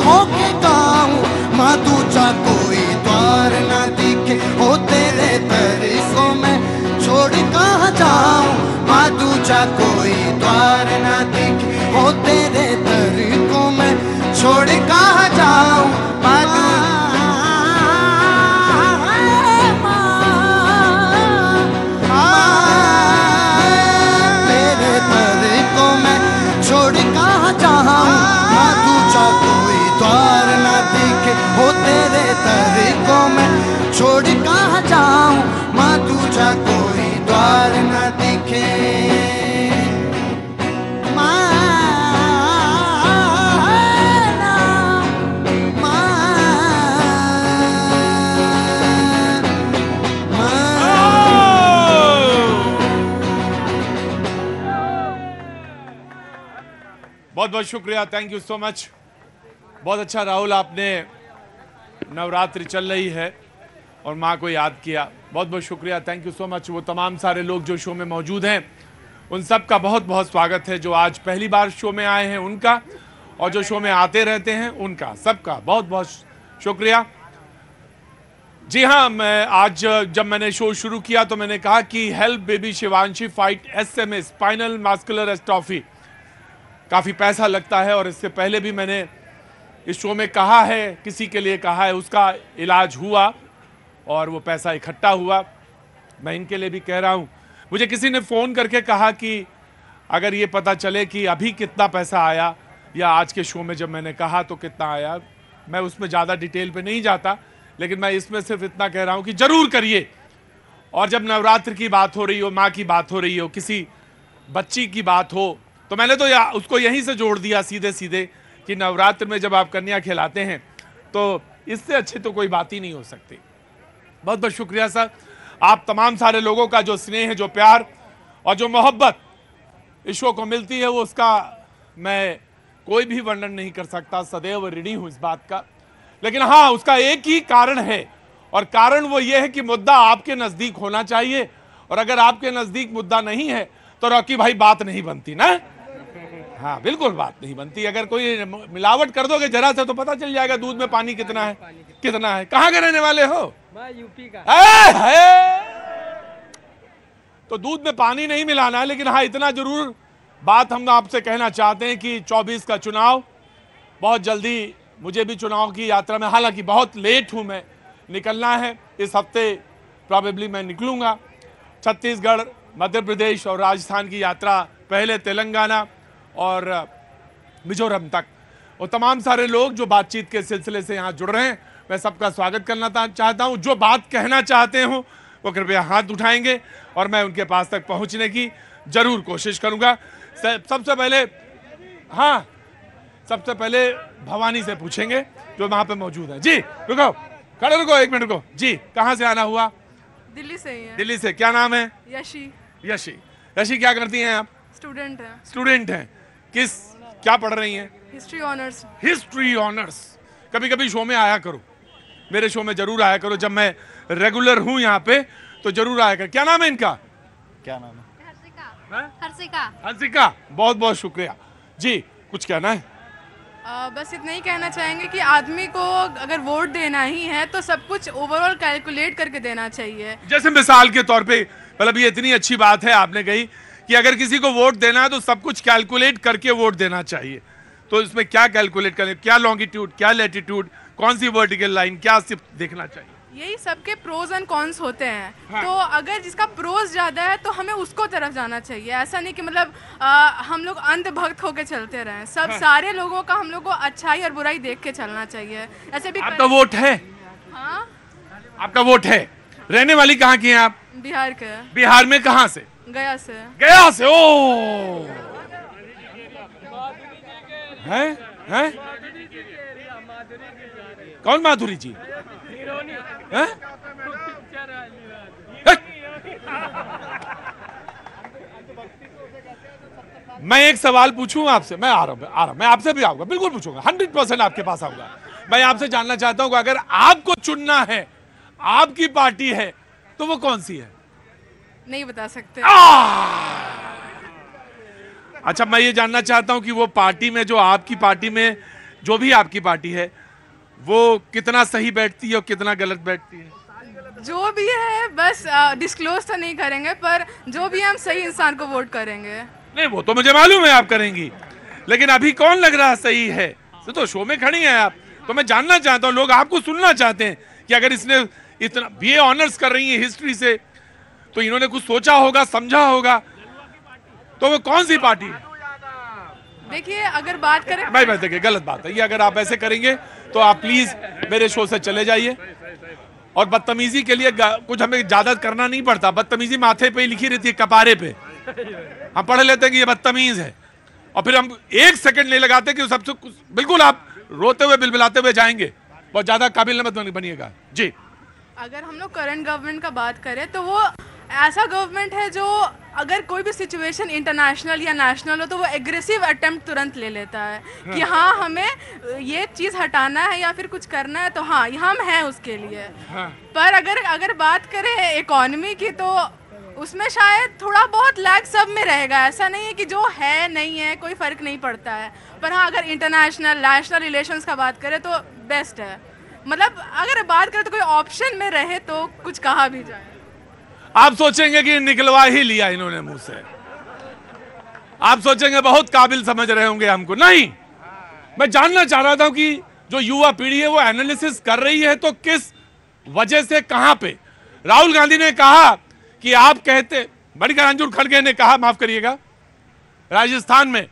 होके गाऊं, माँ दूजा कोई द्वार ना दिखे हो तेरे तरीकों में छोड़ कहाँ जाऊं, माँ दूजा कोई द्वार ना दिखे हो तेरे तरीकों में छोड़ कहाँ जाऊं, माँ तेरे तरीकों में छोड़ कहाँ जाऊं, माँ दूजा कोई द्वार ना दिखे हो तेरे तरीकों में छोड़ कहाँ जाऊं, माँ दूजा कोई द्वार ना दिखे। बहुत बहुत शुक्रिया, थैंक यू सो मच। बहुत अच्छा राहुल, आपने नवरात्रि चल रही है और माँ को याद किया, बहुत बहुत शुक्रिया, थैंक यू सो मच। वो तमाम सारे लोग जो शो में मौजूद हैं उन सब का बहुत बहुत स्वागत है, जो आज पहली बार शो में आए हैं उनका, और जो शो में आते रहते हैं उनका, सबका बहुत बहुत शुक्रिया। जी हाँ, मैं आज जब मैंने शो शुरू किया तो मैंने कहा कि help baby Shivanshi fight SMA spinal muscular atrophy. काफ़ी पैसा लगता है और इससे पहले भी मैंने इस शो में कहा है, किसी के लिए कहा है, उसका इलाज हुआ और वो पैसा इकट्ठा हुआ। मैं इनके लिए भी कह रहा हूँ। मुझे किसी ने फ़ोन करके कहा कि अगर ये पता चले कि अभी कितना पैसा आया या आज के शो में जब मैंने कहा तो कितना आया, मैं उसमें ज़्यादा डिटेल पे नहीं जाता, लेकिन मैं इसमें सिर्फ इतना कह रहा हूँ कि ज़रूर करिए। और जब नवरात्र की बात हो रही हो, माँ की बात हो रही हो, किसी बच्ची की बात हो, तो मैंने तो उसको यहीं से जोड़ दिया सीधे सीधे कि नवरात्र में जब आप कन्या खिलाते हैं तो इससे अच्छी तो कोई बात ही नहीं हो सकती। बहुत बहुत शुक्रिया सर, आप तमाम सारे लोगों का जो स्नेह है, जो प्यार और जो मोहब्बत इस शो को मिलती है, वो उसका मैं कोई भी वर्णन नहीं कर सकता। सदैव ऋणी हूँ इस बात का। लेकिन हाँ, उसका एक ही कारण है, और कारण वो ये है कि मुद्दा आपके नज़दीक होना चाहिए, और अगर आपके नज़दीक मुद्दा नहीं है तो रॉकी भाई बात नहीं बनती ना। हाँ, बिल्कुल बात नहीं बनती। अगर कोई मिलावट कर दोगे जरा से तो पता चल जाएगा दूध में पानी कितना है, कितना है। कहाँ के रहने वाले हो? मैं यूपी का। तो दूध में पानी नहीं मिलाना है, लेकिन हाँ, इतना जरूर बात हम आपसे कहना चाहते हैं कि 24 का चुनाव बहुत जल्दी, मुझे भी चुनाव की यात्रा में, हालांकि बहुत लेट हूं मैं, निकलना है इस हफ्ते, प्रॉबेबली मैं निकलूंगा। छत्तीसगढ़, मध्य प्रदेश और राजस्थान की यात्रा, पहले तेलंगाना और मिजोरम तक। और तमाम सारे लोग जो बातचीत के सिलसिले से यहाँ जुड़ रहे हैं, मैं सबका स्वागत करना चाहता हूँ। जो बात कहना चाहते हो वो कृपया हाथ उठाएंगे और मैं उनके पास तक पहुँचने की जरूर कोशिश करूँगा। सबसे पहले, हाँ, सबसे पहले भवानी से पूछेंगे जो वहाँ पे मौजूद है। जी रुको, खड़े रुको, एक मिनट रुको। जी, कहाँ से आना हुआ? दिल्ली से ही है। दिल्ली से। क्या नाम है? यशी। यशी, यशी क्या करती हैं आप? स्टूडेंट है। स्टूडेंट हैं। क्या पढ़ रही हैं? History honours. History honours. कभी कभी शो में आया करो, मेरे शो में जरूर आया करो। जब मैं रेगुलर हूँ यहाँ पे तो जरूर आया करो। क्या नाम है इनका? क्या नाम है? हर्षिका। हर्षिका, बहुत बहुत शुक्रिया। जी, कुछ कहना है? बस इतना ही कहना चाहेंगे कि आदमी को अगर वोट देना ही है तो सब कुछ ओवरऑल कैलकुलेट करके देना चाहिए। जैसे मिसाल के तौर पे, मतलब ये इतनी अच्छी बात है आपने कही कि अगर किसी को वोट देना है तो सब कुछ कैलकुलेट करके वोट देना चाहिए। तो इसमें क्या कैलकुलेट करें? क्या लॉन्गिट्यूड, क्या लैटिट्यूड, कौन सी वर्टिकल लाइन, क्या सिर्फ देखना चाहिए? यही सबके प्रोज एंड कॉन्स होते हैं। हाँ। तो अगर जिसका प्रोज ज्यादा है तो हमें उसको तरफ जाना चाहिए। ऐसा नहीं कि मतलब हम लोग अंधभक्त होकर चलते रहें। सब हाँ। सारे लोगों का हम लोग को अच्छाई और बुराई देख के चलना चाहिए। ऐसे भी आपका वोट है? हाँ, आपका वोट है। रहने वाली कहाँ की हैं आप? बिहार के। बिहार में कहाँ से? गया से। गया से। ओ, हैं? कौन माधुरी जी? हैं? मैं एक सवाल पूछूं आपसे? मैं आ रहा हूं, मैं आपसे भी आऊंगा, बिल्कुल पूछूंगा, 100% आपके पास आऊंगा। मैं आपसे जानना चाहता हूं कि अगर आपको चुनना है, आपकी पार्टी है, तो वो कौन सी है? नहीं बता सकते। अच्छा, मैं ये जानना चाहता हूं कि वो पार्टी में, जो आपकी पार्टी में जो भी आपकी पार्टी है वो कितना सही बैठती है और कितना गलत बैठती है? जो भी है बस डिस्क्लोज तो नहीं करेंगे, पर जो भी हम सही इंसान को वोट करेंगे। नहीं, वो तो मुझे मालूम है आप करेंगी, लेकिन अभी कौन लग रहा सही है? तो शो में खड़ी हैं आप, तो मैं जानना चाहता हूँ, लोग आपको सुनना चाहते हैं कि अगर इसने इतना बीए ऑनर्स कर रही है हिस्ट्री से, तो इन्होंने कुछ सोचा होगा, समझा होगा, तो वो कौन सी पार्टी है? देखिए, अगर बात करें भाई देखिए, गलत बात है ये। अगर आप ऐसे करेंगे तो आप प्लीज मेरे शो से चले जाइए। और बदतमीजी के लिए कुछ हमें ज्यादा करना नहीं पड़ता। बदतमीजी माथे पे ही लिखी रहती है, कपारे पे हम पढ़ लेते हैं कि ये बदतमीज है, और फिर हम 1 सेकंड नहीं लगाते कि सबसे बिल्कुल आप रोते हुए बिलबिलाते हुए जाएंगे। बहुत ज्यादा काबिल मत बनिएगा जी। अगर हम लोग करंट गवर्नमेंट का बात करें तो वो ऐसा गवर्नमेंट है जो अगर कोई भी सिचुएशन इंटरनेशनल या नेशनल हो तो वो एग्रेसिव अटेम्प्ट तुरंत ले लेता है कि हाँ हमें ये चीज़ हटाना है या फिर कुछ करना है, तो हाँ हम हैं उसके लिए। पर अगर बात करें इकोनॉमी की तो उसमें शायद थोड़ा बहुत लैग सब में रहेगा। ऐसा नहीं है कि जो है नहीं है कोई फर्क नहीं पड़ता है, पर हाँ अगर इंटरनेशनल नेशनल रिलेशंस का बात करें तो बेस्ट है। मतलब अगर बात करें तो कोई ऑप्शन में रहे तो कुछ कहा भी जाए। आप सोचेंगे कि निकलवा ही लिया इन्होंने मुंह से, आप सोचेंगे बहुत काबिल समझ रहे होंगे हमको। नहीं, मैं जानना चाह रहा था कि जो युवा पीढ़ी है वो एनालिसिस कर रही है तो किस वजह से, कहां पे। राहुल गांधी ने कहा कि आप कहते, मल्लिकार्जुन खड़गे ने कहा, माफ करिएगा, राजस्थान में,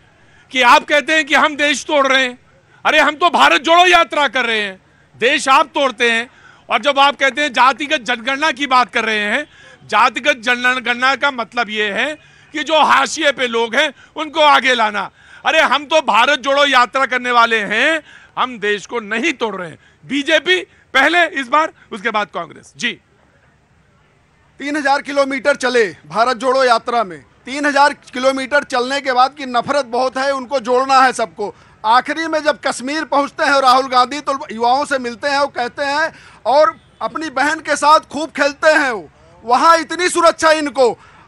कि आप कहते हैं कि हम देश तोड़ रहे हैं। अरे हम तो भारत जोड़ो यात्रा कर रहे हैं, देश आप तोड़ते हैं। और जब आप कहते हैं जातिगत जनगणना की बात कर रहे हैं, जातिगत जनगणना का मतलब यह है कि जो हाशिए पे लोग हैं उनको आगे लाना। अरे हम तो भारत जोड़ो यात्रा करने वाले हैं, हम देश को नहीं तोड़ रहे हैं। बीजेपी पहले इस बार, उसके बाद कांग्रेस। जी, 3000 किलोमीटर चले भारत जोड़ो यात्रा में। 3000 किलोमीटर चलने के बाद की नफरत बहुत है, उनको जोड़ना है सबको। आखिरी में जब कश्मीर पहुंचते हैं राहुल गांधी तो युवाओं से मिलते हैं, वो कहते हैं और अपनी बहन के साथ खूब खेलते हैं, वो वहां इतनी सुरक्षा इनको,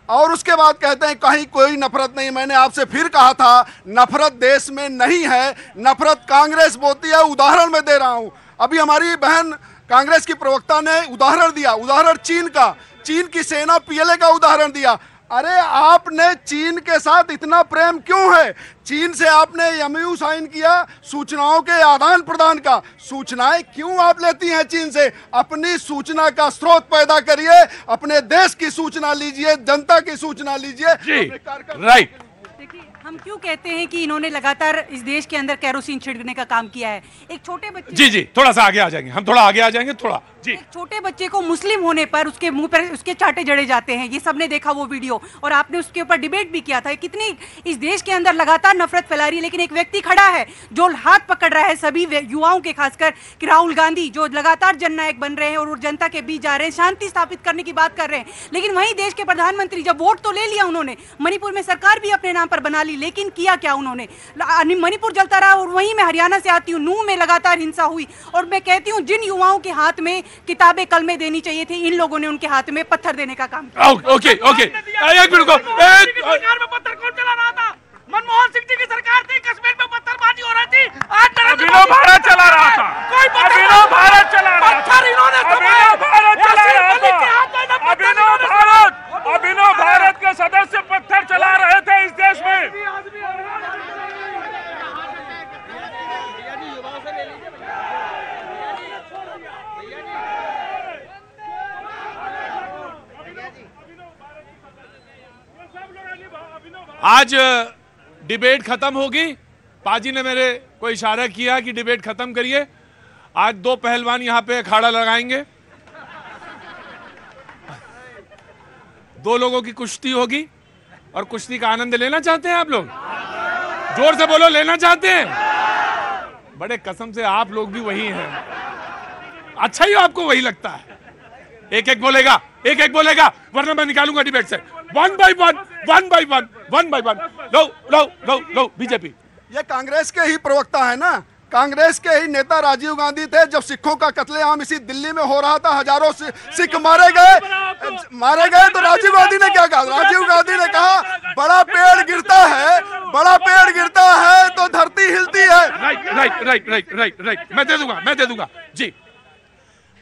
और उसके बाद कहते हैं कहीं कोई नफरत नहीं। मैंने आपसे फिर कहा था नफरत देश में नहीं है, नफरत कांग्रेस बोती है। उदाहरण मैं दे रहा हूं, अभी हमारी बहन कांग्रेस की प्रवक्ता ने उदाहरण दिया, उदाहरण चीन का, चीन की सेना पीएलए का उदाहरण दिया। अरे आपने चीन के साथ इतना प्रेम क्यों है? चीन से आपने एमओयू साइन किया सूचनाओं के आदान प्रदान का, सूचनाएं क्यों आप लेती हैं चीन से? अपनी सूचना का स्रोत पैदा करिए, अपने देश की सूचना लीजिए, जनता की सूचना लीजिए। राइट। हम क्यों कहते हैं कि इन्होंने लगातार इस देश के अंदर केरोसिन छिड़कने का काम किया है? एक छोटे बच्चे, जी थोड़ा सा आगे आ जाएंगे हम, थोड़ा आगे आ जाएंगे थोड़ा जी। एक छोटे बच्चे को मुस्लिम होने पर उसके मुंह पर उसके चाटे जड़े जाते हैं, ये सबने देखा वो वीडियो, और आपने उसके ऊपर डिबेट भी किया था। कितनी इस देश के अंदर लगातार नफरत फैला रही है, लेकिन एक व्यक्ति खड़ा है जो हाथ पकड़ रहा है सभी युवाओं के, खासकर कि राहुल गांधी जो लगातार जननायक बन रहे हैं और जनता के बीच जा रहे हैं, शांति स्थापित करने की बात कर रहे हैं। लेकिन वहीं देश के प्रधानमंत्री, जब वोट तो ले लिया उन्होंने, मणिपुर में सरकार भी अपने नाम पर बना ली, लेकिन किया क्या उन्होंने? मणिपुर जलता रहा। और वहीं मैं हरियाणा से आती हूँ, नूह में लगातार हिंसा हुई, और मैं कहती हूँ जिन युवाओं के हाथ में किताबें कलमे देनी चाहिए थी, इन लोगों ने उनके हाथ में पत्थर देने का काम किया। ओके एक मिनट को, सरकार में पत्थर कौन चला रहा था? मनमोहन सिंह जी की सरकार थी, कश्मीर में पत्थरबाजी हो रही थी। आज अभिनव भारत चला रहा था, कोई अभिनव भारत चला रहा था, पत्थर इन्होंने अभिनव भारत चला रहा था, अभिनव भारत के सदस्य पत्थर चला रहे थे इस देश में। आज डिबेट खत्म होगी। पाजी ने मेरे को इशारा किया कि डिबेट खत्म करिए। आज 2 पहलवान यहाँ पे अखाड़ा लगाएंगे, 2 लोगों की कुश्ती होगी, और कुश्ती का आनंद लेना चाहते हैं आप लोग? जोर से बोलो, लेना चाहते हैं? बड़े कसम से आप लोग भी वही हैं। अच्छा ही आपको वही लगता है। एक एक बोलेगा, वरना मैं निकालूंगा डिबेट से। 1 by 1 लो बीजेपी। ये कांग्रेस के ही प्रवक्ता है ना, कांग्रेस के ही नेता राजीव गांधी थे। जब सिखों का कत्लेआम इसी दिल्ली में हो रहा था, हजारों सिख मारे गए तो राजीव गांधी ने क्या कहा? राजीव गांधी ने कहा बड़ा पेड़ गिरता है तो धरती हिलती है। राइट मैं दे दूंगा जी।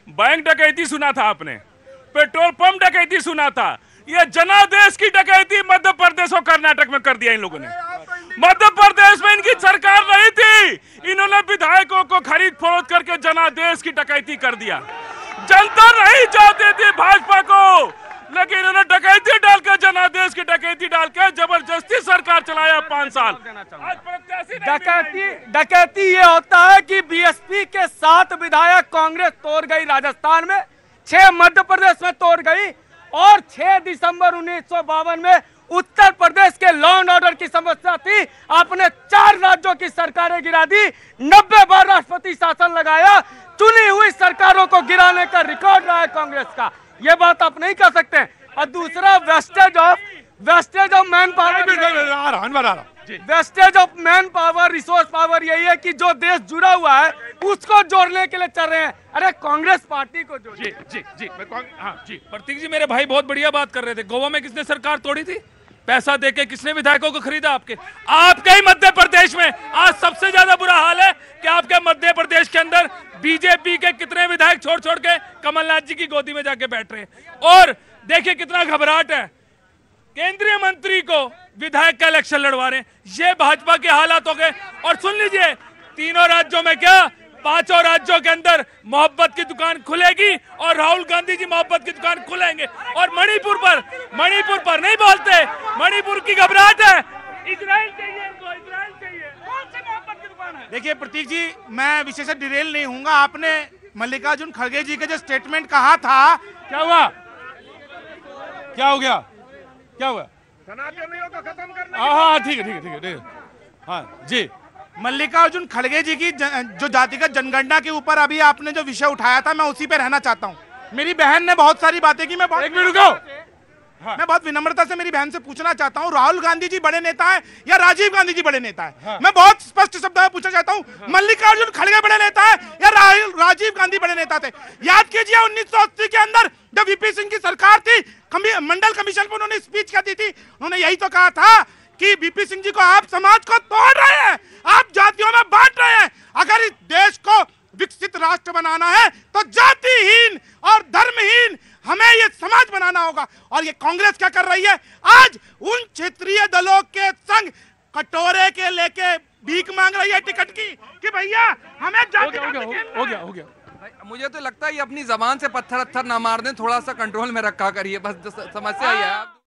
बैंक डकैती सुना था आपने, पेट्रोल पंप डकैती सुना था, ये जनादेश की डकैती मध्य प्रदेश और कर्नाटक में कर दिया इन लोगों ने। मध्य प्रदेश में इनकी सरकार नहीं थी, इन्होंने विधायकों को खरीद फरोख्त करके जनादेश की डकैती कर दिया। जनता नहीं चाहती थी भाजपा को, लेकिन इन्होंने डकैती डालकर, जनादेश की डकैती डालकर जबरदस्ती सरकार चलाया 5 साल। डकैती ये होता है कि बीएसपी के 7 विधायक कांग्रेस तोड़ गई राजस्थान में, 6 मध्य प्रदेश में तोड़ गई, और 6 दिसंबर 1952 में उत्तर प्रदेश के लॉ एंड ऑर्डर की समस्या थी, आपने 4 राज्यों की सरकारें गिरा दी, 90 बार राष्ट्रपति शासन लगाया, चुनी हुई सरकारों को गिराने का रिकॉर्ड रहा है कांग्रेस का। ये बात आप नहीं कर सकते। और दूसरा wastage of man power, wastage of man power, resource power यही है कि जो देश जुड़ा हुआ है उसको जोड़ने के लिए चल रहे हैं। अरे कांग्रेस पार्टी को जोड़िए। जी प्रतीक जी, मेरे भाई बहुत बढ़िया बात कर रहे थे। गोवा में किसने सरकार तोड़ी थी? पैसा देके किसने विधायकों को खरीदा? आपके ही मध्य प्रदेश में आज सबसे ज्यादा बुरा हाल है कि आपके मध्य प्रदेश के अंदर बीजेपी के कितने विधायक छोड़ के कमलनाथ जी की गोदी में जाके बैठ रहे हैं। और देखिए कितना घबराहट है, केंद्रीय मंत्री को विधायक का इलेक्शन लड़वा रहे हैं। ये भाजपा के हालात हो गए। और सुन लीजिए, 3 राज्यों में क्या 5 राज्यों के अंदर मोहब्बत की दुकान खुलेगी और राहुल गांधी जी मोहब्बत की दुकान खुलेंगे। और मणिपुर पर नहीं बोलते, मणिपुर की घबराहट है। इजराइल चाहिए इनको, इजराइल चाहिए। कौन सी मोहब्बत की दुकान है? देखिए प्रतीक जी, मैं विशेष डिटेल नहीं हूँगा। आपने मल्लिकार्जुन खड़गे जी के जो स्टेटमेंट कहा था, क्या हुआ? क्या हो गया? क्या हुआ? खत्म करना। हाँ ठीक है हाँ जी। मल्लिकार्जुन खड़गे जी की जो जातिगत जनगणना के ऊपर अभी आपने जो विषय उठाया था, मैं उसी पे रहना चाहता हूँ। मेरी बहन ने बहुत सारी बातें की, मैं बहुत विनम्रता से मेरी बहन से पूछना चाहता हूँ, राहुल गांधी जी बड़े नेता है या राजीव गांधी जी बड़े नेता है? मैं बहुत स्पष्ट शब्दों में पूछना चाहता हूँ, मल्लिकार्जुन खड़गे बड़े नेता है या राजीव गांधी बड़े नेता थे? याद कीजिए 1980 के अंदर जब वीपी सिंह की सरकार थी, मंडल कमीशन पर उन्होंने स्पीच क्या दी थी? उन्होंने यही तो कहा था कि वीपी सिंह जी को आप समाज को तोड़ रहे हैं, आप जातियों में बांट रहे हैं। अगर इस देश को विकसित राष्ट्र बनाना है तो जातिहीन और धर्महीन हमें ये समाज बनाना होगा। और ये कांग्रेस क्या कर रही है? आज उन क्षेत्रीय दलों के संग कटोरे के लेके भीख मांग रही है टिकट की कि भैया हमें हो गया। मुझे तो लगता है ये अपनी जबान से पत्थर ना मार दें, थोड़ा सा कंट्रोल में रखा करिए, बस समस्या ही है।